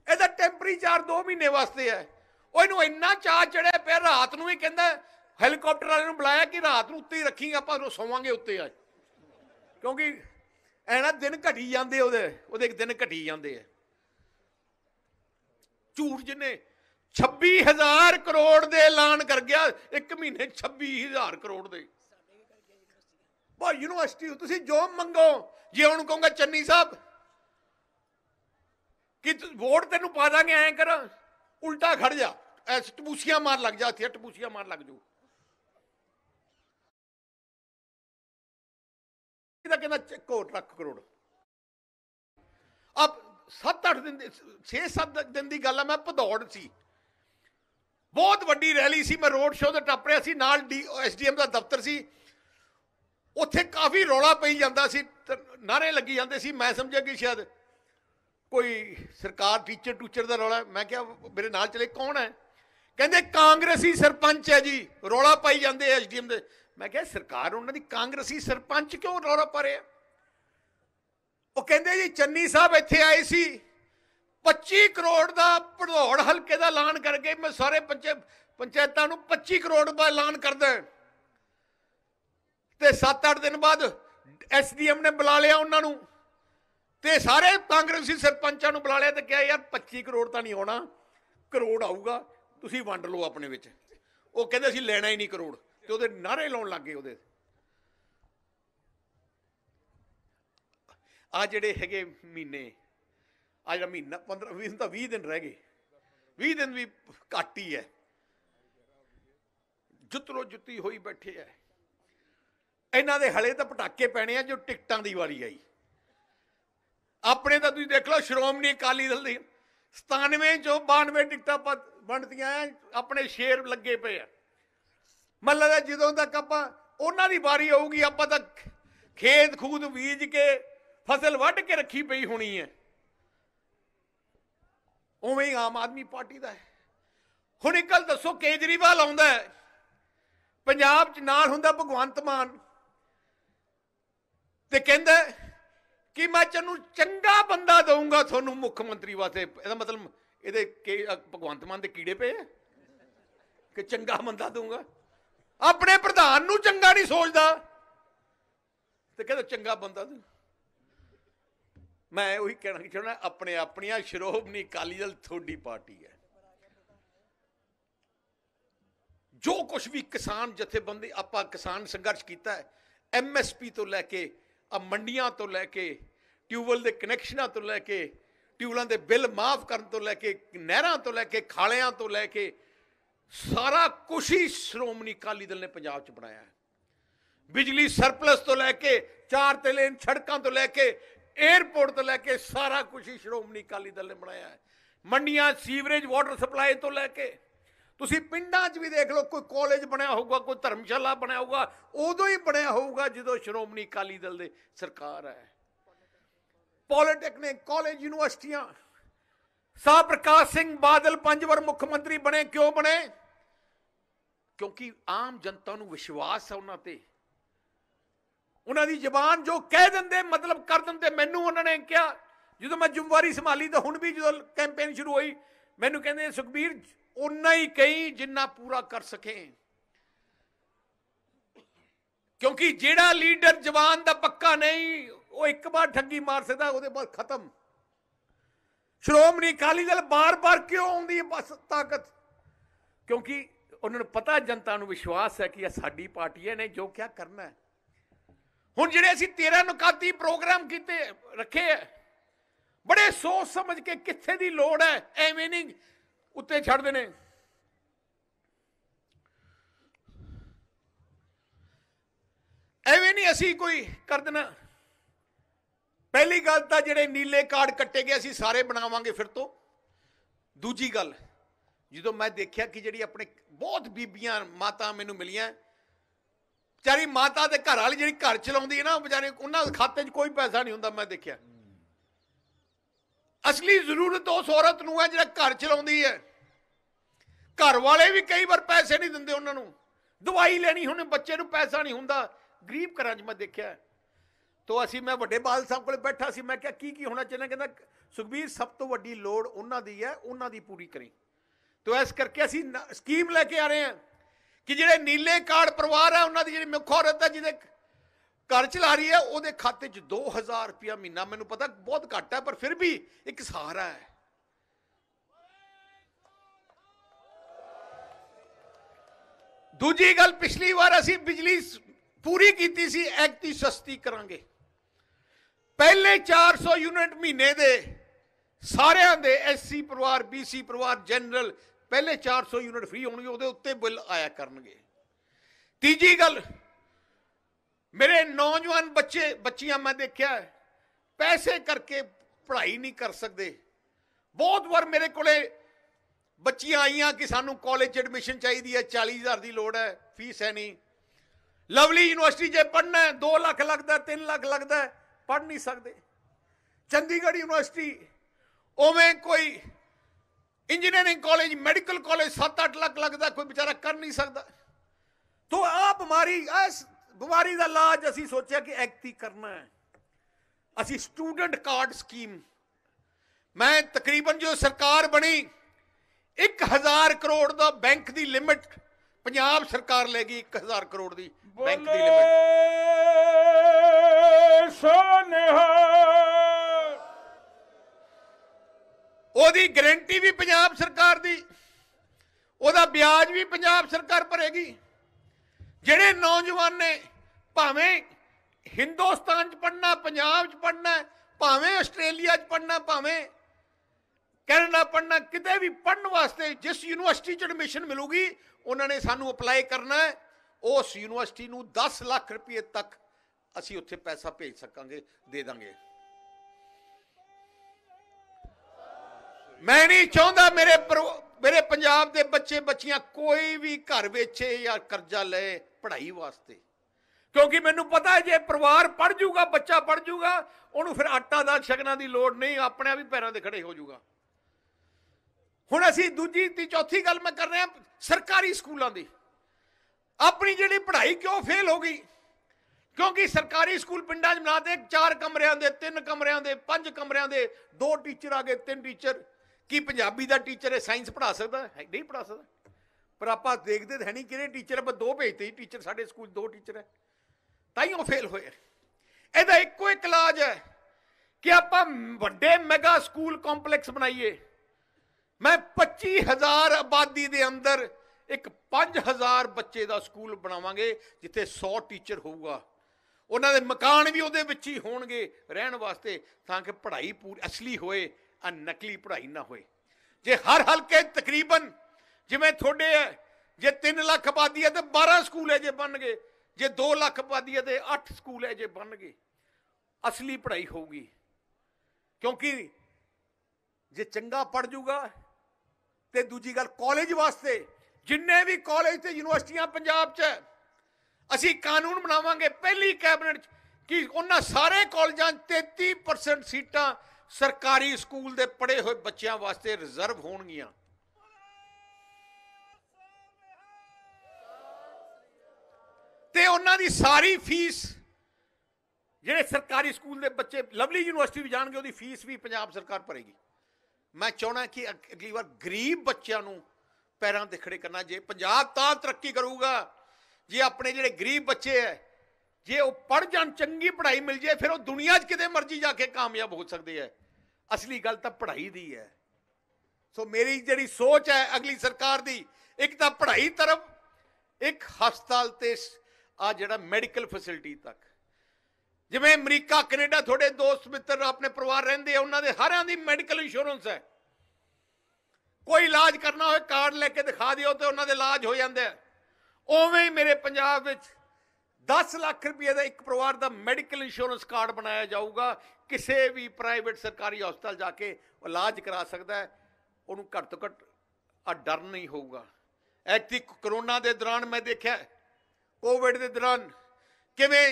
ਇਹਦਾ ਟੈਂਪਰੀ 2 ਮਹੀਨੇ ਵਾਸਤੇ ਹੈ। ਉਹ ਇਹਨੂੰ ਇੰਨਾ ਚਾਅ ਚੜਿਆ ਪਿਆ, ਰਾਤ ਨੂੰ ਹੀ ਕਹਿੰਦਾ ਹੈਲੀਕਾਪਟਰ ਵਾਲੇ ਨੂੰ ਬੁਲਾਇਆ ਕਿ ਰਾਤ ਨੂੰ ਉੱਤੇ ਹੀ ਰੱਖੀ, ਆਪਾਂ ਸੌਵਾਂਗੇ ਉੱਤੇ ਆ, ਕਿਉਂਕਿ ਐ ਨਾ ਦਿਨ ਘਟੀ ਜਾਂਦੇ, ਉਹਦੇ ਦਿਨ ਘਟੀ ਜਾਂਦੇ ਆ। ਝੂਠ ਜਿਹਨੇ 26,000 ਕਰੋੜ ਦੇ ਐਲਾਨ ਕਰ ਗਿਆ ਇੱਕ ਮਹੀਨੇ, 26,000 ਕਰੋੜ ਦੇ। ਭਾਈ ਯੂਨੀਵਰਸਿਟੀ ਤੁਸੀਂ ਜੋ ਮੰਗੋ, ਜੇ ਹੁਣ ਕਹੂੰਗਾ ਚੰਨੀ ਸਾਹਿਬ ਕਿ ਵੋਟ ਤੈਨੂੰ ਪਾ ਦਾਂਗੇ, ਐਂ ਕਰ ਉਲਟਾ ਖੜ ਜਾ, ਟਪੂਸੀਆਂ ਮਾਰ ਲੱਗ ਜਾ, ਇੱਥੇ ਟਪੂਸੀਆਂ ਮਾਰ ਲੱਗ ਜੂ। ਇਹਦਾ ਕਹਿੰਦਾ ਚੱਕੋ ਲੱਖ ਕਰੋੜ। ਅਬ 7-8 ਦਿਨ 6-7 ਦਿਨ ਦੀ ਗੱਲ ਆ, ਮੈਂ ਭਦੌੜ ਸੀ, ਬਹੁਤ ਵੱਡੀ ਰੈਲੀ ਸੀ, ਮੈਂ ਰੋਡ ਸ਼ੋਅ ਤੇ ਟੱਪ ਰਿਹਾ ਸੀ, ਨਾਲ ਐਸਡੀਐਮ ਦਾ ਦਫ਼ਤਰ ਸੀ। ਉੱਥੇ ਕਾਫੀ ਰੌਲਾ ਪਈ ਜਾਂਦਾ ਸੀ, ਨਾਰੇ ਲੱਗੀ ਜਾਂਦੇ ਸੀ। ਮੈਂ ਸਮਝਿਆ ਕਿ ਸ਼ਾਇਦ ਕੋਈ ਸਰਕਾਰ ਟੀਚਰ ਟੂਚਰ ਦਾ ਰੌਲਾ। ਮੈਂ ਕਿਹਾ ਮੇਰੇ ਨਾਲ ਚਲੇ, ਕੌਣ ਹੈ? ਕਹਿੰਦੇ ਕਾਂਗਰਸੀ ਸਰਪੰਚ ਹੈ ਜੀ, ਰੌਲਾ ਪਾਈ ਜਾਂਦੇ ਐਸਡੀਐਮ ਦੇ। ਮੈਂ ਕਿਹਾ ਸਰਕਾਰ ਉਹਨਾਂ ਦੀ, ਕਾਂਗਰਸੀ ਸਰਪੰਚ ਕਿਉਂ ਰੌਲਾ ਪਾ ਰਿਹਾ? ਉਹ ਕਹਿੰਦੇ ਜੀ ਚੰਨੀ ਸਾਹਿਬ ਇੱਥੇ ਆਏ ਸੀ, 25 ਕਰੋੜ ਦਾ ਭਦੌੜ ਹਲਕੇ ਦਾ ਐਲਾਨ ਕਰਕੇ, ਮੈਂ ਸਾਰੇ ਪੰਚਾਇਤਾਂ ਨੂੰ 25 ਕਰੋੜ ਦਾ ਐਲਾਨ ਕਰਦਾ। ਤੇ 7-8 ਦਿਨ ਬਾਅਦ ਐਸਡੀਐਮ ਨੇ ਬੁਲਾ ਲਿਆ ਉਹਨਾਂ ਨੂੰ, ਤੇ ਸਾਰੇ ਕਾਂਗਰਸੀ ਸਰਪੰਚਾਂ ਨੂੰ ਬੁਲਾ ਲਿਆ ਤੇ ਕਿਹਾ ਯਾਰ 25 ਕਰੋੜ ਤਾਂ ਨਹੀਂ ਆਉਣਾ, ਕਰੋੜ ਆਊਗਾ, ਤੁਸੀਂ ਵੰਡ ਲਓ ਆਪਣੇ ਵਿੱਚ। ਉਹ ਕਹਿੰਦੇ ਅਸੀਂ ਲੈਣਾ ਹੀ ਨਹੀਂ ਕਰੋੜ, ਤੇ ਉਹਦੇ ਨਾਰੇ ਲਾਉਣ ਲੱਗ ਗਏ ਉਹਦੇ। ਆ ਜਿਹੜੇ ਹੈਗੇ ਮਹੀਨੇ, ਆ ਜਿਹੜਾ ਮਹੀਨਾ 15-20 ਦਿਨ ਤਾਂ 20 ਦਿਨ ਰਹਿ ਗਏ, 20 ਦਿਨ ਵੀ ਘੱਟ ਹੀ ਹੈ। ਜੁੱਤਰੋ ਜੁੱਤੀ ਹੋਈ ਬੈਠੇ ਹੈ। ਇਹਨਾਂ ਦੇ ਹਲੇ ਤਾਂ ਪਟਾਕੇ ਪੈਣੇ ਆ ਜੋ ਟਿਕਟਾਂ ਦੀ ਵਾਰੀ ਆਈ। ਆਪਣੇ ਤਾਂ ਤੁਸੀਂ ਦੇਖ ਲਓ, ਸ਼੍ਰੋਮਣੀ ਅਕਾਲੀ ਦਲ ਦੀ 97 ਚੋਂ 92 ਟਿਕਟਾਂ ਵੰਡਦੀਆਂ, ਆਪਣੇ ਸ਼ੇਰ ਲੱਗੇ ਪਏ ਆ। ਮਨ ਲੱਗਦਾ ਜਦੋਂ ਤੱਕ ਆਪਾਂ ਉਹਨਾਂ ਦੀ ਵਾਰੀ ਆਊਗੀ, ਆਪਾਂ ਤਾਂ ਖੇਤ ਖੂਦ ਬੀਜ ਕੇ ਫਸਲ ਵੱਢ ਕੇ ਰੱਖੀ ਪਈ ਹੋਣੀ ਹੈ। ਉਵੇਂ ਹੀ ਆਮ ਆਦਮੀ ਪਾਰਟੀ ਦਾ ਹੈ। ਹੁਣ ਇੱਕ ਗੱਲ ਦੱਸੋ, ਕੇਜਰੀਵਾਲ ਆਉਂਦਾ ਹੈ ਪੰਜਾਬ 'ਚ, ਨਾਲ ਹੁੰਦਾ ਭਗਵੰਤ ਮਾਨ, ਤੇ ਕਹਿੰਦਾ ਕਿ ਮੈਂ ਤੈਨੂੰ ਚੰਗਾ ਬੰਦਾ ਦਊਂਗਾ ਤੁਹਾਨੂੰ ਮੁੱਖ ਮੰਤਰੀ ਵਾਸਤੇ। ਇਹਦਾ ਮਤਲਬ ਇਹਦੇ ਭਗਵੰਤ ਮਾਨ ਦੇ ਕੀੜੇ ਪਏ ਆ ਕਿ ਚੰਗਾ ਬੰਦਾ ਦਊਂਗਾ। ਆਪਣੇ ਪ੍ਰਧਾਨ ਨੂੰ ਚੰਗਾ ਨਹੀਂ ਸੋਚਦਾ ਤੇ ਕਹਿੰਦਾ ਚੰਗਾ ਬੰਦਾ ਦਊ। ਮੈਂ ਉਹੀ ਕਹਿਣਾ ਚਾਹੁੰਦਾ, ਆਪਣੇ ਆਪਣੀਆਂ ਸ਼੍ਰੋਮਣੀ ਅਕਾਲੀ ਦਲ ਤੁਹਾਡੀ ਪਾਰਟੀ ਹੈ। ਜੋ ਕੁਝ ਵੀ ਕਿਸਾਨ ਜਥੇਬੰਦੀ, ਆਪਾਂ ਕਿਸਾਨ ਸੰਘਰਸ਼ ਕੀਤਾ ਹੈ, ਐਮਐਸਪੀ ਤੋਂ ਲੈ ਕੇ ਮੰਡੀਆਂ ਤੋਂ ਲੈ ਕੇ, ਟਿਊਬਵੈੱਲ ਦੇ ਕਨੈਕਸ਼ਨਾਂ ਤੋਂ ਲੈ ਕੇ, ਟਿਊਬਵੈੱਲਾਂ ਦੇ ਬਿੱਲ ਮਾਫ ਕਰਨ ਤੋਂ ਲੈ ਕੇ, ਨਹਿਰਾਂ ਤੋਂ ਲੈ ਕੇ, ਖਾਲਿਆਂ ਤੋਂ ਲੈ ਕੇ, ਸਾਰਾ ਕੁਛ ਹੀ ਸ਼੍ਰੋਮਣੀ ਅਕਾਲੀ ਦਲ ਨੇ ਪੰਜਾਬ 'ਚ ਬਣਾਇਆ ਹੈ। ਬਿਜਲੀ ਸਰਪਲਸ ਤੋਂ ਲੈ ਕੇ, 4 ਲੇਨ ਸੜਕਾਂ ਤੋਂ ਲੈ ਕੇ, एयरपोर्ट तो लैके सारा कुछ ही श्रोमणी अकाली दल ने बनाया है। मंडियां सीवरेज वाटर सप्लाई तो लैके ਤੁਸੀਂ ਪਿੰਡਾਂ 'ਚ ਵੀ ਦੇਖ ਲਓ, ਕੋਈ ਕਾਲਜ ਬਣਿਆ ਹੋਊਗਾ, ਕੋਈ ਧਰਮਸ਼ਾਲਾ ਬਣਿਆ ਹੋਊਗਾ, ਉਦੋਂ ਹੀ ਬਣਿਆ ਹੋਊਗਾ ਜਦੋਂ ਸ਼੍ਰੋਮਣੀ ਅਕਾਲੀ ਦਲ ਦੇ ਸਰਕਾਰ ਹੈ। ਪੋਲੀਟੈਕਨਿਕ ਕਾਲਜ, ਯੂਨੀਵਰਸਿਟੀਆਂ। ਸਾਹ ਪ੍ਰਕਾਸ਼ ਸਿੰਘ ਬਾਦਲ 5 ਵਾਰ ਮੁੱਖ ਮੰਤਰੀ ਬਣੇ। ਕਿਉਂ ਬਣੇ? ਕਿਉਂਕਿ ਆਮ ਜਨਤਾ ਨੂੰ ਵਿਸ਼ਵਾਸ ਹੈ ਉਹਨਾਂ ਤੇ। ਉਹਨਾਂ ਦੀ ਜ਼ਬਾਨ ਜੋ ਕਹਿ ਦਿੰਦੇ ਮਤਲਬ ਕਰ ਦਿੰਦੇ। ਮੈਨੂੰ ਉਹਨਾਂ ਨੇ ਕਿਹਾ ਜਦੋਂ ਮੈਂ ਜ਼ਿੰਮੇਵਾਰੀ ਸੰਭਾਲੀ ਤਾਂ ਹੁਣ ਵੀ ਜਦੋਂ ਕੈਂਪੇਨ ਸ਼ੁਰੂ ਹੋਈ ਮੈਨੂੰ ਕਹਿੰਦੇ ਸੁਖਬੀਰ उन्ना ही कही जिन्ना पूरा कर सके, क्योंकि जेड़ा लीडर जवान दा पक्का नहीं वो एक बार ठगी मार सकता, उसके बाद खत्म। श्रोमणी अकाली दल बार बार क्यों आउंदी है बस ताकत? क्योंकि उन्होंने पता जनता नूं विश्वास है कि यह साडी पार्टी है, ने जो क्या करना है। हुण जिहड़े असीं 13 नुकाती प्रोग्राम कीते रखे है, बड़े सोच समझ के कित्थे दी लोड़ है, एवें नहीं उत्ते छड़दे ने। एवें नहीं असी कोई कर देना। पहली गल तो जिहड़े नीले कार्ड कट्टे गए असी सारे बनावांगे फिर तो। दूजी गल जो मैं देखिया कि जिहड़ी अपने बहुत बीबियां माता मैनूं मिलियां, बेचारी माता दे घर वाली जिहड़ी घर चलाउंदी है ना, बेचारे उन्हां दे खाते 'च कोई पैसा नहीं हुंदा। मैं देखिया असली जरूरत उस औरत नूं है जिहड़ा घर चलाउंदी है। घर वाले भी कई बार पैसे नहीं दिंदे उन्हां नूं, दवाई लैनी हुण बच्चे नूं पैसा नहीं हुंदा। गरीब घरां 'च मैं देखिया। तो असीं मैं वड्डे बाल साहब कोल बैठा सी, मैं क्या की होना चाहिए? कहंदा सुखबीर सब तो वड्डी लोड़ उन्हां दी है, उन्हां दी पूरी करी। तो इस करके असीं स्कीम लैके आ रहे हैं कि जिहड़े नीले कार्ड परिवार है उन्हां दी जिहड़ी मुख औरत है जिहदे घर चला रही है ਉਹਦੇ खाते 'ਚ 2000 रुपया महीना। मैनूं पता बहुत घट है पर फिर भी एक सहारा है। दूजी गल, पिछली बार असी बिजली पूरी की सी, ऐगती सस्ती करांगे। पहले 400 यूनिट महीने दे सारियां दे SC परिवार, BC परिवार, जनरल पहले 400 यूनिट फ्री होणगे, ਉਹਦੇ ਉੱਤੇ बिल आया करनगे। तीजी गल, मेरे नौजवान बच्चे बच्चियां मैं देखा पैसे करके पढ़ाई नहीं कर सकते। बहुत बार मेरे कोले बच्चियां आईयां कि सानू कॉलेज एडमिशन चाहिए है, 40,000 की लोड़ है, फीस है नहीं। लवली यूनिवर्सिटी जे पढ़ना है 2 लाख लगता है, 3 लाख लगता है, पढ़ नहीं सकते। चंडीगढ़ यूनिवर्सिटी उवें कोई engineering college, medical college 7-8 lakh लगता, कोई बेचारा कर नहीं सकता। तो आ बीमारी का इलाज असी सोचा कि ऐगती करना है। असी स्टूडेंट कार्ड स्कीम, मैं तकरीबन जो सरकार बनी 1000 करोड़ का बैंक की लिमिट पंजाब सरकार लेगी, 1000 करोड़ की बैंक की लिमिट। ओदी गारंटी भी पंजाब सरकार दी, ओदा ब्याज भी पंजाब सरकार भरेगी। जिहड़े नौजवान ने भावें हिंदुस्तान च पढ़ना, पंजाब च पढ़ना, भावें आस्ट्रेलिया च पढ़ना, भावें कैनेडा पढ़ना, किते भी पढ़ने वास्ते जिस यूनिवर्सिटी च एडमिशन मिलूगी उन्होंने सानू अपलाई करना है। उस यूनिवर्सिटी नू 10 लाख रुपये तक असी उत्थे पैसा भेज सकांगे, दे देंगे। मैं नहीं चाहता मेरे पंजाब के बच्चे बच्चियां कोई भी घर वेचे या कर्जा ले पढ़ाई वास्ते, क्योंकि मैनू पता है जे परिवार पढ़ जूगा, बच्चा पढ़ जूगा, उन्होंने फिर आटा दाल शगना की लोड़ नहीं, अपने आप ही पैरों से खड़े हो जूगा। हुण असी दूजी ती चौथी गल मैं कर रहे हैं सरकारी स्कूलों की। अपनी जिहड़ी पढ़ाई क्यों फेल हो गई? क्योंकि सरकारी स्कूल पिंडां च बनाते 4 कमरियां दे, 3 कमरियां दे, 5 कमरियां दे, 2 टीचर आ गए, 3 टीचर। की पंजाबी का टीचर है साइंस पढ़ा सकता है? नहीं पढ़ा सकता। पर आप देखते तो है नहीं कि टीचर है, 2 भेजते ही टीचर, साढ़े स्कूल 2 टीचर है, ताइयों फेल होए। ਇਹਦਾ ਇੱਕੋ ਇੱਕ ਇਲਾਜ ਹੈ ਕਿ ਆਪਾਂ ਵੱਡੇ ਮੈਗਾ ਸਕੂਲ ਕੰਪਲੈਕਸ ਬਣਾਈਏ। मैं 25,000 आबादी के अंदर एक 5,000 बच्चे का स्कूल बनावांगे जिथे 100 टीचर होगा। उन्होंने मकान भी उहदे विच ही होणगे रहन वास्ते, ताकि पढ़ाई पूरी असली होए, नकली पढ़ाई ना होए। जे हर हल्के तकरीबन जिवें थोड़े है, जे 3 लाख आबादी है तो 12 स्कूल है जे बन गए, जे 2 लाख आबादी है तो 8 स्कूल है जे बन गए, असली पढ़ाई होगी। क्योंकि जे चंगा पढ़ जूगा तो दूजी गल कॉलेज वास्ते जिन्ने भी कॉलेज ते यूनिवर्सिटियां पंजाब च असी कानून बनावांगे पहली कैबिनेट कि उन्हां सारे कॉलेजां 33% सीटां सरकारी स्कूल दे पढ़े हुए बच्चों वास्ते रिजर्व होणगियां। ते उन्हां दी सारी फीस ਜਿਹੜੇ ਸਰਕਾਰੀ ਸਕੂਲ ਦੇ ਬੱਚੇ ਲਵਲੀ ਯੂਨੀਵਰਸਿਟੀ ਵੀ ਜਾਣਗੇ ਉਹਦੀ ਫੀਸ ਵੀ ਪੰਜਾਬ ਸਰਕਾਰ ਭਰੇਗੀ। ਮੈਂ ਚਾਹੁੰਦਾ ਕਿ ਅਗਲੀ ਵਾਰ ਗਰੀਬ ਬੱਚਿਆਂ ਨੂੰ ਪੈਰਾਂ ਤੇ ਖੜੇ ਕਰਨਾ। ਜੇ ਪੰਜਾਬ ਤਾਂ ਤਰੱਕੀ ਕਰੂਗਾ ਜੇ ਆਪਣੇ ਜਿਹੜੇ ਗਰੀਬ ਬੱਚੇ ਹੈ ਜੇ ਉਹ ਪੜ੍ਹ ਜਾਣ, ਚੰਗੀ ਪੜ੍ਹਾਈ ਮਿਲ ਜਾਏ, ਫਿਰ ਉਹ ਦੁਨੀਆ 'ਚ ਕਿਤੇ ਮਰਜ਼ੀ ਜਾ ਕੇ ਕਾਮਯਾਬ ਹੋ ਸਕਦੇ ਹੈ। ਅਸਲੀ ਗੱਲ ਤਾਂ ਪੜ੍ਹਾਈ ਦੀ ਹੈ। ਸੋ ਮੇਰੀ ਜਿਹੜੀ ਸੋਚ ਹੈ ਅਗਲੀ ਸਰਕਾਰ ਦੀ, ਇੱਕ ਤਾਂ ਪੜ੍ਹਾਈ ਤਰਫ, ਇੱਕ ਹਸਪਤਾਲ ਤੇ ਆ ਜਿਹੜਾ ਮੈਡੀਕਲ ਫੈਸਿਲਿਟੀ ਤੱਕ। ਜਿਵੇਂ ਅਮਰੀਕਾ ਕੈਨੇਡਾ ਤੁਹਾਡੇ ਦੋਸਤ ਮਿੱਤਰ ਆਪਣੇ ਪਰਿਵਾਰ ਰਹਿੰਦੇ ਆ, ਉਹਨਾਂ ਦੇ ਹਰਾਂ ਦੀ ਮੈਡੀਕਲ ਇੰਸ਼ੋਰੈਂਸ ਹੈ। ਕੋਈ ਇਲਾਜ ਕਰਨਾ ਹੋਵੇ ਕਾਰਡ ਲੈ ਕੇ ਦਿਖਾ ਦਿਓ ਤੇ ਉਹਨਾਂ ਦੇ ਇਲਾਜ ਹੋ ਜਾਂਦਾ। ਉਵੇਂ ਹੀ ਮੇਰੇ ਪੰਜਾਬ ਵਿੱਚ 10 ਲੱਖ ਰੁਪਏ ਦਾ ਇੱਕ ਪਰਿਵਾਰ ਦਾ ਮੈਡੀਕਲ ਇੰਸ਼ੋਰੈਂਸ ਕਾਰਡ ਬਣਾਇਆ ਜਾਊਗਾ। ਕਿਸੇ ਵੀ ਪ੍ਰਾਈਵੇਟ ਸਰਕਾਰੀ ਹਸਪਤਾਲ ਜਾ ਕੇ ਉਹ ਇਲਾਜ ਕਰਾ ਸਕਦਾ ਹੈ। ਉਹਨੂੰ ਘੱਟ ਤੋਂ ਘੱਟ ਆ ਡਰ ਨਹੀਂ ਹੋਊਗਾ। ਐਤਕੀ ਕਰੋਨਾ ਦੇ ਦੌਰਾਨ ਮੈਂ ਦੇਖਿਆ, ਕੋਵਿਡ ਦੇ ਦੌਰਾਨ ਕਿਵੇਂ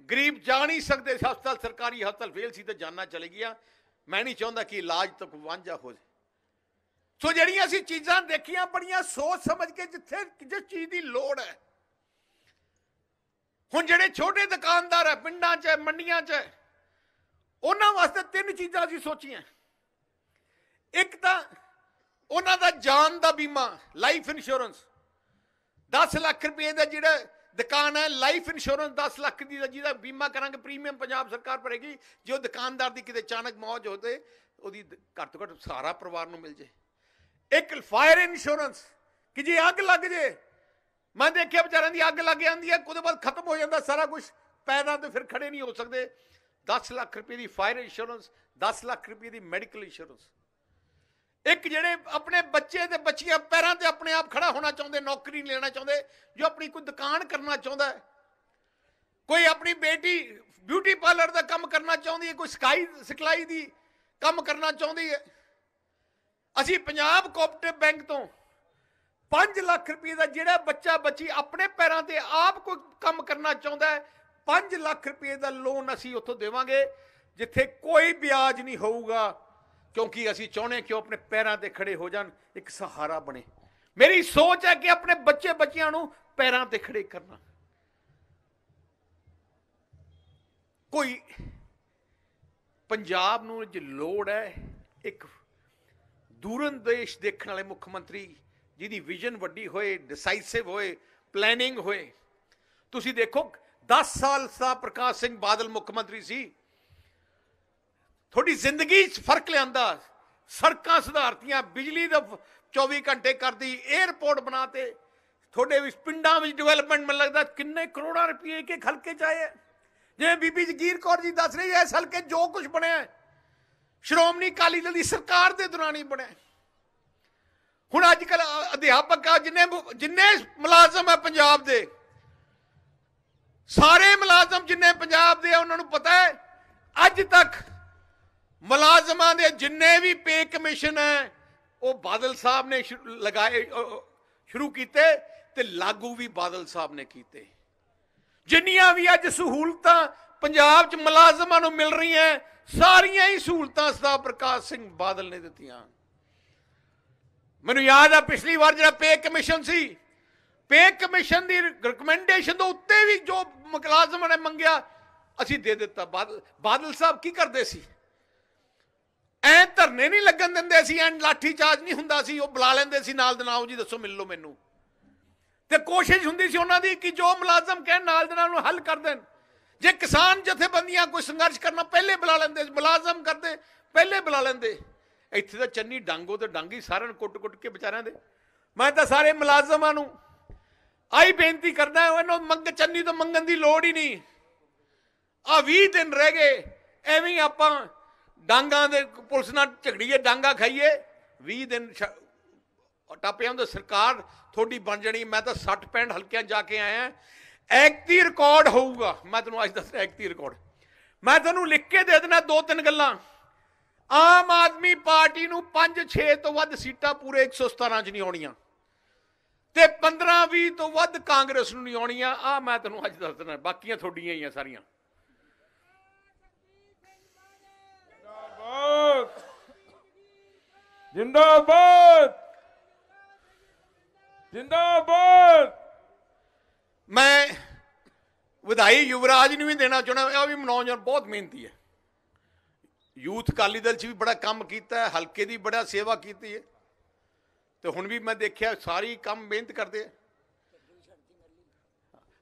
ਗਰੀਬ ਜਾ ਨਹੀਂ ਸਕਦੇ ਹਸਪਤਾਲ, ਸਰਕਾਰੀ ਹਸਪਤਾਲ ਫੇਲ ਸੀ ਤੇ ਜਾਨਾਂ ਚਲੇ ਗਈਆਂ। ਮੈਂ ਨਹੀਂ ਚਾਹੁੰਦਾ ਕਿ ਇਲਾਜ ਤੋਂ ਵਾਂਝਾ ਹੋ ਜਾਏ। ਸੋ ਜਿਹੜੀਆਂ ਅਸੀਂ ਚੀਜ਼ਾਂ ਦੇਖੀਆਂ ਬੜੀਆਂ ਸੋਚ ਸਮਝ ਕੇ, ਜਿੱਥੇ ਜਿਸ ਚੀਜ਼ ਦੀ ਲੋੜ ਹੈ। ਹੁਣ ਜਿਹੜੇ ਛੋਟੇ ਦੁਕਾਨਦਾਰ ਹੈ ਪਿੰਡਾਂ 'ਚ, ਮੰਡੀਆਂ 'ਚ, ਉਹਨਾਂ ਵਾਸਤੇ 3 ਚੀਜ਼ਾਂ ਅਸੀਂ ਸੋਚੀਆਂ। ਇੱਕ ਤਾਂ ਉਹਨਾਂ ਦਾ ਜਾਨ ਦਾ ਬੀਮਾ, ਲਾਈਫ ਇੰਸ਼ੋਰੈਂਸ 10 ਲੱਖ ਰੁਪਏ ਦਾ ਜਿਹੜਾ ਦੁਕਾਨ ਹੈ, ਲਾਈਫ ਇੰਸ਼ੋਰੈਂਸ 10 ਲੱਖ ਦੀ ਦਾ ਜਿਹਦਾ ਬੀਮਾ ਕਰਾਂਗੇ, ਪ੍ਰੀਮੀਅਮ ਪੰਜਾਬ ਸਰਕਾਰ ਭਰੇਗੀ। ਜੇ ਉਹ ਦੁਕਾਨਦਾਰ ਦੀ ਕਿਤੇ ਅਚਾਨਕ ਮੌਤ ਹੋ ਜਾਏ ਉਹਦੀ ਘੱਟ ਤੋਂ ਘੱਟ ਸਾਰਾ ਪਰਿਵਾਰ ਨੂੰ ਮਿਲ ਜੇ। ਇੱਕ ਫਾਇਰ ਇੰਸ਼ੋਰੈਂਸ ਕਿ ਜੇ ਅੱਗ ਲੱਗ ਜੇ, ਮੈਂ ਦੇਖਿਆ ਵਿਚਾਰਿਆਂ ਦੀ ਅੱਗ ਲੱਗ ਜਾਂਦੀ ਹੈ, ਉਹਦੇ ਬਾਅਦ ਖਤਮ ਹੋ ਜਾਂਦਾ ਸਾਰਾ ਕੁਝ, ਪੈਰਾਂ ਤੇ ਫਿਰ ਖੜੇ ਨਹੀਂ ਹੋ ਸਕਦੇ। 10 ਲੱਖ ਰੁਪਏ ਦੀ ਫਾਇਰ ਇੰਸ਼ੋਰੈਂਸ, 10 ਲੱਖ ਰੁਪਏ ਦੀ ਮੈਡੀਕਲ ਇੰਸ਼ੋਰੈਂਸ। ਇੱਕ ਜਿਹੜੇ ਆਪਣੇ ਬੱਚੇ ਤੇ ਬੱਚੀਆਂ ਪੈਰਾਂ ਤੇ ਆਪਣੇ ਆਪ ਖੜਾ ਹੋਣਾ ਚਾਹੁੰਦੇ, ਨੌਕਰੀ ਨਹੀਂ ਲੈਣਾ ਚਾਹੁੰਦੇ, ਜੋ ਆਪਣੀ ਕੋਈ ਦੁਕਾਨ ਕਰਨਾ ਚਾਹੁੰਦਾ ਹੈ, ਕੋਈ ਆਪਣੀ ਬੇਟੀ ਬਿਊਟੀ ਪਾਰਲਰ ਦਾ ਕੰਮ ਕਰਨਾ ਚਾਹੁੰਦੀ ਹੈ, ਕੋਈ ਸਿਖਲਾਈ ਦੀ ਕੰਮ ਕਰਨਾ ਚਾਹੁੰਦੀ ਹੈ। ਅਸੀਂ ਪੰਜਾਬ ਕੋਆਪਰੇਟਿਵ ਬੈਂਕ ਤੋਂ 5 ਲੱਖ ਰੁਪਏ ਦਾ ਜਿਹੜਾ ਬੱਚਾ ਬੱਚੀ ਆਪਣੇ ਪੈਰਾਂ ਤੇ ਆਪ ਕੋਈ ਕੰਮ ਕਰਨਾ ਚਾਹੁੰਦਾ ਹੈ, 5 ਲੱਖ ਰੁਪਏ ਦਾ ਲੋਨ ਅਸੀਂ ਉੱਥੋਂ ਦੇਵਾਂਗੇ, ਜਿੱਥੇ ਕੋਈ ਵਿਆਜ ਨਹੀਂ ਹੋਊਗਾ। ਕਿਉਂਕਿ ਅਸੀਂ ਚਾਹੁੰਦੇ ਕਿ ਉਹ ਆਪਣੇ ਪੈਰਾਂ ਤੇ ਖੜੇ ਹੋ ਜਾਣ, ਇੱਕ ਸਹਾਰਾ ਬਣੇ। ਮੇਰੀ ਸੋਚ ਹੈ ਕਿ ਆਪਣੇ ਬੱਚੇ ਬੱਚਿਆਂ ਨੂੰ ਪੈਰਾਂ ਤੇ ਖੜੇ ਕਰਨਾ। ਕੋਈ ਪੰਜਾਬ ਨੂੰ ਜੇ ਲੋੜ ਹੈ ਇੱਕ ਦੂਰਅੰਦੇਸ਼ ਦੇਖਣ ਵਾਲੇ ਮੁੱਖ ਮੰਤਰੀ, ਜਿਹਦੀ ਵਿਜ਼ਨ ਵੱਡੀ ਹੋਏ, ਡਿਸਾਈਸਿਵ ਹੋਏ, ਪਲੈਨਿੰਗ ਹੋਏ। ਤੁਸੀਂ ਦੇਖੋ 10 ਸਾਲ ਦਾ ਪ੍ਰਕਾਸ਼ ਸਿੰਘ ਬਾਦਲ ਮੁੱਖ ਮੰਤਰੀ ਸੀ, ਤੁਹਾਡੀ ਜ਼ਿੰਦਗੀ 'ਚ ਫਰਕ ਲਿਆਂਦਾ। ਸੜਕਾਂ ਸੁਧਾਰਤੀਆਂ, ਬਿਜਲੀ ਦਾ 24 ਘੰਟੇ ਕਰਦੀ, 에ਅਰਪੋਰਟ ਬਣਾਤੇ, ਤੁਹਾਡੇ ਵਿੱਚ ਪਿੰਡਾਂ ਵਿੱਚ ਡਿਵੈਲਪਮੈਂਟ ਮੈਨੂੰ ਲੱਗਦਾ ਕਿੰਨੇ ਕਰੋੜਾਂ ਰੁਪਏ ਇੱਕ ਹਲਕੇ 'ਚ ਆਏ। ਜਿਵੇਂ ਬੀਬੀ ਜਗੀਰ ਕੌਰ ਜੀ ਦੱਸ ਰਹੀ ਹੈ, ਇਸ ਹਲਕੇ ਜੋ ਕੁਝ ਬਣਿਆ ਸ਼੍ਰੋਮਣੀ ਅਕਾਲੀ ਦਲ ਦੀ ਸਰਕਾਰ ਦੇ ਦੌਰਾਨ ਹੀ ਬਣਿਆ। ਹੁਣ ਅੱਜ ਕੱਲ ਅਧਿਆਪਕ ਆ, ਜਿੰਨੇ ਮੁਲਾਜ਼ਮ ਹੈ ਪੰਜਾਬ ਦੇ, ਸਾਰੇ ਮੁਲਾਜ਼ਮ ਜਿੰਨੇ ਪੰਜਾਬ ਦੇ ਆ, ਉਹਨਾਂ ਨੂੰ ਪਤਾ ਹੈ ਅੱਜ ਤੱਕ ਮੁਲਾਜ਼ਮਾਂ ਦੇ ਜਿੰਨੇ ਵੀ ਪੇ ਕਮਿਸ਼ਨ ਹੈ ਉਹ ਬਾਦਲ ਸਾਹਿਬ ਨੇ ਲਗਾਏ, ਸ਼ੁਰੂ ਕੀਤੇ ਤੇ ਲਾਗੂ ਵੀ ਬਾਦਲ ਸਾਹਿਬ ਨੇ ਕੀਤੇ। ਜਿੰਨੀਆਂ ਵੀ ਅੱਜ ਸਹੂਲਤਾਂ ਪੰਜਾਬ 'ਚ ਮੁਲਾਜ਼ਮਾਂ ਨੂੰ ਮਿਲ ਰਹੀਆਂ, ਸਾਰੀਆਂ ਹੀ ਸਹੂਲਤਾਂ ਸਰਦਾਰ ਪ੍ਰਕਾਸ਼ ਸਿੰਘ ਬਾਦਲ ਨੇ ਦਿੱਤੀਆਂ। ਮੈਨੂੰ ਯਾਦ ਆ ਪਿਛਲੀ ਵਾਰ ਜਿਹੜਾ ਪੇ ਕਮਿਸ਼ਨ ਸੀ, ਪੇ ਕਮਿਸ਼ਨ ਦੀ ਰਿਕਮੈਂਡੇਸ਼ਨ ਤੋਂ ਉੱਤੇ ਵੀ ਜੋ ਮੁਲਾਜ਼ਮਾਂ ਨੇ ਮੰਗਿਆ ਅਸੀਂ ਦੇ ਦਿੱਤਾ। ਬਾਦਲ ਸਾਹਿਬ ਕੀ ਕਰਦੇ ਸੀ? ਐ ਧਰਨੇ ਨਹੀਂ ਲੱਗਣ ਦਿੰਦੇ ਸੀ, ਐ ਲਾਠੀ ਚਾਰਜ ਨਹੀਂ ਹੁੰਦਾ ਸੀ, ਉਹ ਬੁਲਾ ਲੈਂਦੇ ਸੀ ਨਾਲ ਦੇ ਨਾਲ, ਜੀ ਦੱਸੋ ਮਿਲ ਲਓ ਮੈਨੂੰ। ਤੇ ਕੋਸ਼ਿਸ਼ ਹੁੰਦੀ ਸੀ ਉਹਨਾਂ ਦੀ ਕਿ ਜੋ ਮੁਲਾਜ਼ਮ ਕਹਿਣ ਨਾਲ ਦੇ ਨਾਲ ਨੂੰ ਹੱਲ ਕਰ ਦੇਣ। ਜੇ ਕਿਸਾਨ ਜਥੇਬੰਦੀਆਂ ਕੋਈ ਸੰਘਰਸ਼ ਕਰਨਾ ਪਹਿਲੇ ਬੁਲਾ ਲੈਂਦੇ, ਮੁਲਾਜ਼ਮ ਕਰਦੇ ਪਹਿਲੇ ਬੁਲਾ ਲੈਂਦੇ। ਇੱਥੇ ਤਾਂ ਚੰਨੀ ਡਾਂਗੋ ਤੇ ਡਾਂਗੀ ਸਾਰਿਆਂ ਨੂੰ ਕੁੱਟ-ਕੁੱਟ ਕੇ ਵਿਚਾਰਿਆਂ ਦੇ। ਮੈਂ ਤਾਂ ਸਾਰੇ ਮੁਲਾਜ਼ਮਾਂ ਨੂੰ ਆਈ ਬੇਨਤੀ ਕਰਦਾ, ਇਹਨੂੰ ਚੰਨੀ ਤੋਂ ਮੰਗਣ ਦੀ ਲੋੜ ਹੀ ਨਹੀਂ। ਆ 20 ਦਿਨ ਰਹਿ ਗਏ, ਐਵੇਂ ਆਪਾਂ ਡਾਂਗਾਂ ਦੇ ਪੁਲਿਸ ਨਾਲ ਝਗੜੀਏ, ਡਾਂਗਾ ਖਾਈਏ। 20 ਦਿਨ ਟੱਪ ਜਾਂਦੇ, ਸਰਕਾਰ ਤੁਹਾਡੀ ਬਣ ਜਾਣੀ। ਮੈਂ ਤਾਂ 60-65 ਹਲਕਿਆਂ ਜਾ ਕੇ ਆਇਆ, ਐਕਤੀ ਰਿਕਾਰਡ ਹੋਊਗਾ। ਮੈਂ ਤੈਨੂੰ ਅੱਜ ਦੱਸ ਰਿਹਾ ਐਕਤੀ ਰਿਕਾਰਡ। ਮੈਂ ਤੈਨੂੰ ਲਿਖ ਕੇ ਦੇ ਦੇਣਾ 2-3 ਗੱਲਾਂ। ਆਮ ਆਦਮੀ ਪਾਰਟੀ ਨੂੰ 5-6 ਤੋਂ ਵੱਧ ਸੀਟਾਂ ਪੂਰੇ 117 ਚ ਨਹੀਂ ਆਉਣੀਆਂ ਤੇ 15-20 ਤੋਂ ਵੱਧ ਕਾਂਗਰਸ ਨੂੰ ਨਹੀਂ ਆਉਣੀਆਂ। ਆ ਮੈਂ ਤੈਨੂੰ ਅੱਜ ਦੱਸ ਦਿੰਦਾ, ਬਾਕੀਆਂ ਤੁਹਾਡੀਆਂ ਹੀ ਆ ਸਾਰੀਆਂ। ਜਿੰਦਾਬਾਦ ਜਿੰਦਾਬਾਦ। ਮੈਂ ਵਧਾਈ ਯੁਵਰਾਜ ਨੂੰ ਵੀ ਦੇਣਾ ਚਾਹੁੰਦਾ, ਆ ਵੀ ਨੌਜਵਾਨ ਬਹੁਤ ਮਿਹਨਤੀ ਹੈ, ਯੂਥ ਅਕਾਲੀ ਦਲ 'ਚ ਵੀ ਬੜਾ ਕੰਮ ਕੀਤਾ ਹੈ, ਹਲਕੇ ਦੀ ਬੜਾ ਸੇਵਾ ਕੀਤੀ ਹੈ ਤੇ ਹੁਣ ਵੀ ਮੈਂ ਦੇਖਿਆ ਸਾਰੀ ਕੰਮ ਮਿਹਨਤ ਕਰਦੇ ਆ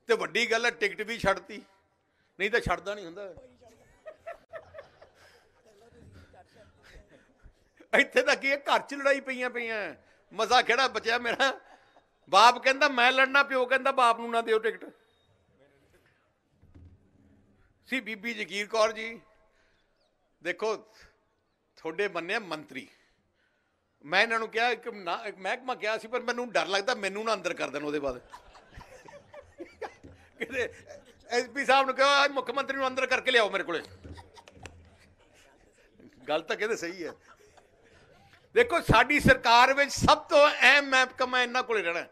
ਤੇ ਵੱਡੀ ਗੱਲ ਹੈ ਟਿਕਟ ਵੀ ਛੱਡਤੀ, ਨਹੀਂ ਤਾਂ ਛੱਡਦਾ ਨਹੀਂ ਹੁੰਦਾ। ਇੱਥੇ ਤਾਂ ਕੀ ਹੈ, ਘਰ 'ਚ ਲੜਾਈ ਪਈਆਂ ਮਜ਼ਾ ਕਿਹੜਾ ਬਚਿਆ। ਮੇਰਾ ਬਾਪ ਕਹਿੰਦਾ ਮੈਂ ਲੜਨਾ, ਪਿਓ ਕਹਿੰਦਾ ਬਾਪ ਨੂੰ ਨਾ ਦਿਓ ਟਿਕਟ। ਸੀ ਬੀਬੀ ਜਗੀਰ ਕੌਰ ਜੀ, ਦੇਖੋ ਤੁਹਾਡੇ ਬੰਨੇ ਮੰਤਰੀ, ਮੈਂ ਇਹਨਾਂ ਨੂੰ ਕਿਹਾ ਇੱਕ ਮਹਿਕਮਾ ਕਿਹਾ ਸੀ, ਪਰ ਮੈਨੂੰ ਡਰ ਲੱਗਦਾ ਮੈਨੂੰ ਨਾ ਅੰਦਰ ਕਰ ਦੇਣ ਉਹਦੇ ਬਾਅਦ। ਕਿਤੇ ਐਸਪੀ ਸਾਹਿਬ ਨੂੰ ਕਿਹਾ ਮੁੱਖ ਮੰਤਰੀ ਨੂੰ ਅੰਦਰ ਕਰਕੇ ਲਿਆਓ ਮੇਰੇ ਕੋਲੇ। ਗੱਲ ਤਾਂ ਕਹਿੰਦੇ ਸਹੀ ਹੈ। ਦੇਖੋ ਸਾਡੀ ਸਰਕਾਰ ਵਿੱਚ ਸਭ ਤੋਂ ਅਹਿਮ ਮਹਿਕਮਾ ਇਹਨਾਂ ਕੋਲੇ ਰਹਿਣਾ।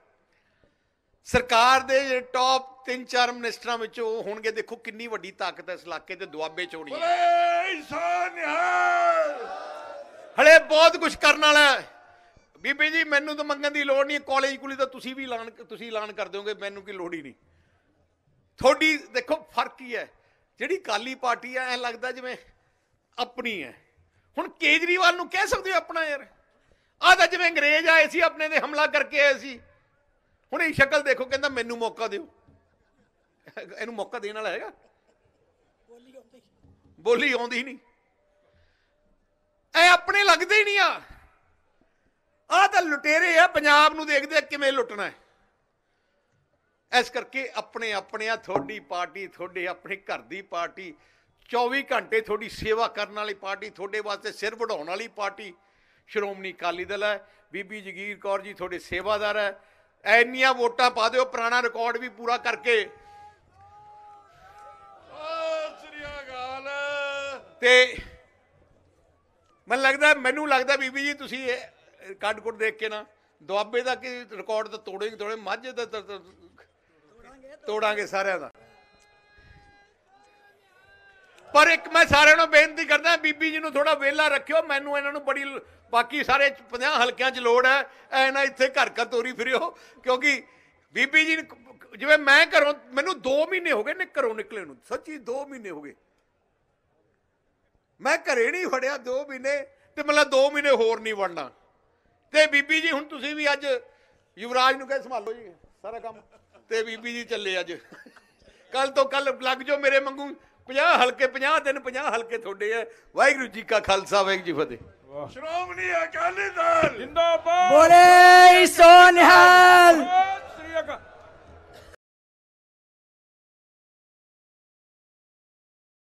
ਸਰਕਾਰ ਦੇ ਜਿਹੜੇ ਟੌਪ 3-4 ਮਿਨਿਸਟਰਾਂ ਵਿੱਚੋਂ ਹੋਣਗੇ। ਦੇਖੋ ਕਿੰਨੀ ਵੱਡੀ ਤਾਕਤ ਹੈ ਇਸ ਇਲਾਕੇ ਤੇ ਦੁਆਬੇ ਚ ਹੋਣੀ ਹੈ। ਹਲੇ ਬਹੁਤ ਕੁਝ ਕਰਨ ਵਾਲਾ ਹੈ। ਬੀਬੀ ਜੀ ਮੈਨੂੰ ਤਾਂ ਮੰਗਣ ਦੀ ਲੋੜ ਨਹੀਂ, ਕਾਲਜ ਕੁਲੀ ਤਾਂ ਤੁਸੀਂ ਐਲਾਨ ਕਰ ਦਿਓਗੇ, ਮੈਨੂੰ ਕੀ ਲੋੜ ਹੀ ਨਹੀਂ। ਤੁਹਾਡੀ ਦੇਖੋ ਫਰਕ ਕੀ ਹੈ, ਜਿਹੜੀ ਅਕਾਲੀ ਪਾਰਟੀ ਹੈ ਐ ਲੱਗਦਾ ਜਿਵੇਂ ਆਪਣੀ ਹੈ। ਹੁਣ ਕੇਜਰੀਵਾਲ ਨੂੰ ਕਹਿ ਸਕਦੇ ਹੋ ਆਪਣਾ ਯਾਰ, ਆਹ ਤਾਂ ਜਿਵੇਂ ਅੰਗਰੇਜ਼ ਆਏ ਸੀ ਆਪਣੇ ਤੇ ਹਮਲਾ ਕਰਕੇ ਆਏ ਸੀ। ਹੁਣ ਇਹ ਸ਼ਕਲ ਦੇਖੋ, ਕਹਿੰਦਾ ਮੈਨੂੰ ਮੌਕਾ ਦਿਓ। ਇਹਨੂੰ ਮੌਕਾ ਦੇਣ ਵਾਲਾ ਹੈਗਾ? ਬੋਲੀ ਆਉਂਦੀ ਨਹੀਂ, ਇਹ ਆਪਣੇ ਲੱਗਦੇ ਹੀ ਨਹੀਂ ਆ। ਆਹ ਤਾਂ ਲੁਟੇਰੇ ਆ, ਪੰਜਾਬ ਨੂੰ ਦੇਖਦੇ ਕਿਵੇਂ ਲੁੱਟਣਾ ਹੈ। ਇਸ ਕਰਕੇ ਆਪਣੇ ਆ, ਤੁਹਾਡੀ ਪਾਰਟੀ ਤੁਹਾਡੇ ਆਪਣੇ ਘਰ ਦੀ ਪਾਰਟੀ, 24 ਘੰਟੇ ਤੁਹਾਡੀ ਸੇਵਾ ਕਰਨ ਵਾਲੀ ਪਾਰਟੀ, ਤੁਹਾਡੇ ਵਾਸਤੇ ਸਿਰ ਵਢਾਉਣ ਵਾਲੀ ਪਾਰਟੀ ਸ਼੍ਰੋਮਣੀ ਅਕਾਲੀ ਦਲ ਹੈ। ਬੀਬੀ ਜਗੀਰ ਕੌਰ ਜੀ ਤੁਹਾਡੇ ਸੇਵਾਦਾਰ ਹੈ। ਇੰਨੀਆਂ ਵੋਟਾਂ ਪਾ ਦਿਓ, ਪੁਰਾਣਾ ਰਿਕਾਰਡ ਵੀ ਪੂਰਾ ਕਰਕੇ ਤੇ ਮੈਨੂੰ ਲੱਗਦਾ ਬੀਬੀ ਜੀ ਤੁਸੀਂ ਕੱਢ ਕੁੱਟ ਦੇਖ ਕੇ ਨਾ ਦੁਆਬੇ ਦਾ ਕਿ ਰਿਕਾਰਡ ਤਾਂ ਤੋੜੇ ਮਾਝੇ ਦਾ ਤੋੜਾਂਗੇ ਸਾਰਿਆਂ ਦਾ। ਪਰ ਇੱਕ ਮੈਂ ਸਾਰਿਆਂ ਨੂੰ ਬੇਨਤੀ ਕਰਦਾ, ਬੀਬੀ ਜੀ ਨੂੰ ਥੋੜਾ ਵਿਹਲਾ ਰੱਖਿਓ। ਮੈਨੂੰ ਇਹਨਾਂ ਨੂੰ ਬੜੀ, ਬਾਕੀ ਸਾਰੇ 50 ਹਲਕਿਆਂ 'ਚ ਲੋੜ ਹੈ, ਐ ਨਾ ਇੱਥੇ ਘਰ ਤੋਰੀ ਫਿਰਿਓ। ਕਿਉਂਕਿ ਬੀਬੀ ਜੀ ਜਿਵੇਂ ਮੈਂ ਘਰੋਂ, ਮੈਨੂੰ 2 ਮਹੀਨੇ ਹੋ ਗਏ ਘਰੋਂ ਨਿਕਲੇ ਨੂੰ, ਸੱਚੀ 2 ਮਹੀਨੇ ਹੋ ਗਏ ਮੈਂ ਘਰੇ ਨਹੀਂ ਵੜਿਆ 2 ਮਹੀਨੇ, ਤੇ ਮਤਲਬ 2 ਮਹੀਨੇ ਹੋਰ ਨਹੀਂ ਵੜਨਾ। ਤੇ ਬੀਬੀ ਜੀ ਹੁਣ ਤੁਸੀਂ ਵੀ ਅੱਜ ਯੁਵਰਾਜ ਨੂੰ ਕਹੇ ਸੰਭਾਲੋ ਜੀ ਸਾਰਾ ਕੰਮ, ਤੇ ਬੀਬੀ ਜੀ ਚੱਲੇ ਅੱਜ। ਕੱਲ ਤੋਂ ਕੱਲ ਲੱਗ ਜਾਓ ਮੇਰੇ ਵਾਂਗੂ 50 ਹਲਕੇ, 50 ਦਿਨ 50 ਹਲਕੇ ਤੁਹਾਡੇ ਹੈ। ਵਾਹਿਗੁਰੂ ਜੀ ਕਾ ਖਾਲਸਾ, ਵਾਹਿਗੁਰੂ ਜੀ ਫਤਿਹ। ਸ਼੍ਰੋਮਣੀ ਅਕਾਲੀ ਦਲ ਜਿੰਦਾਬਾਦ। ਬੋਲੇ ਸੋ ਨਿਹਾਲ।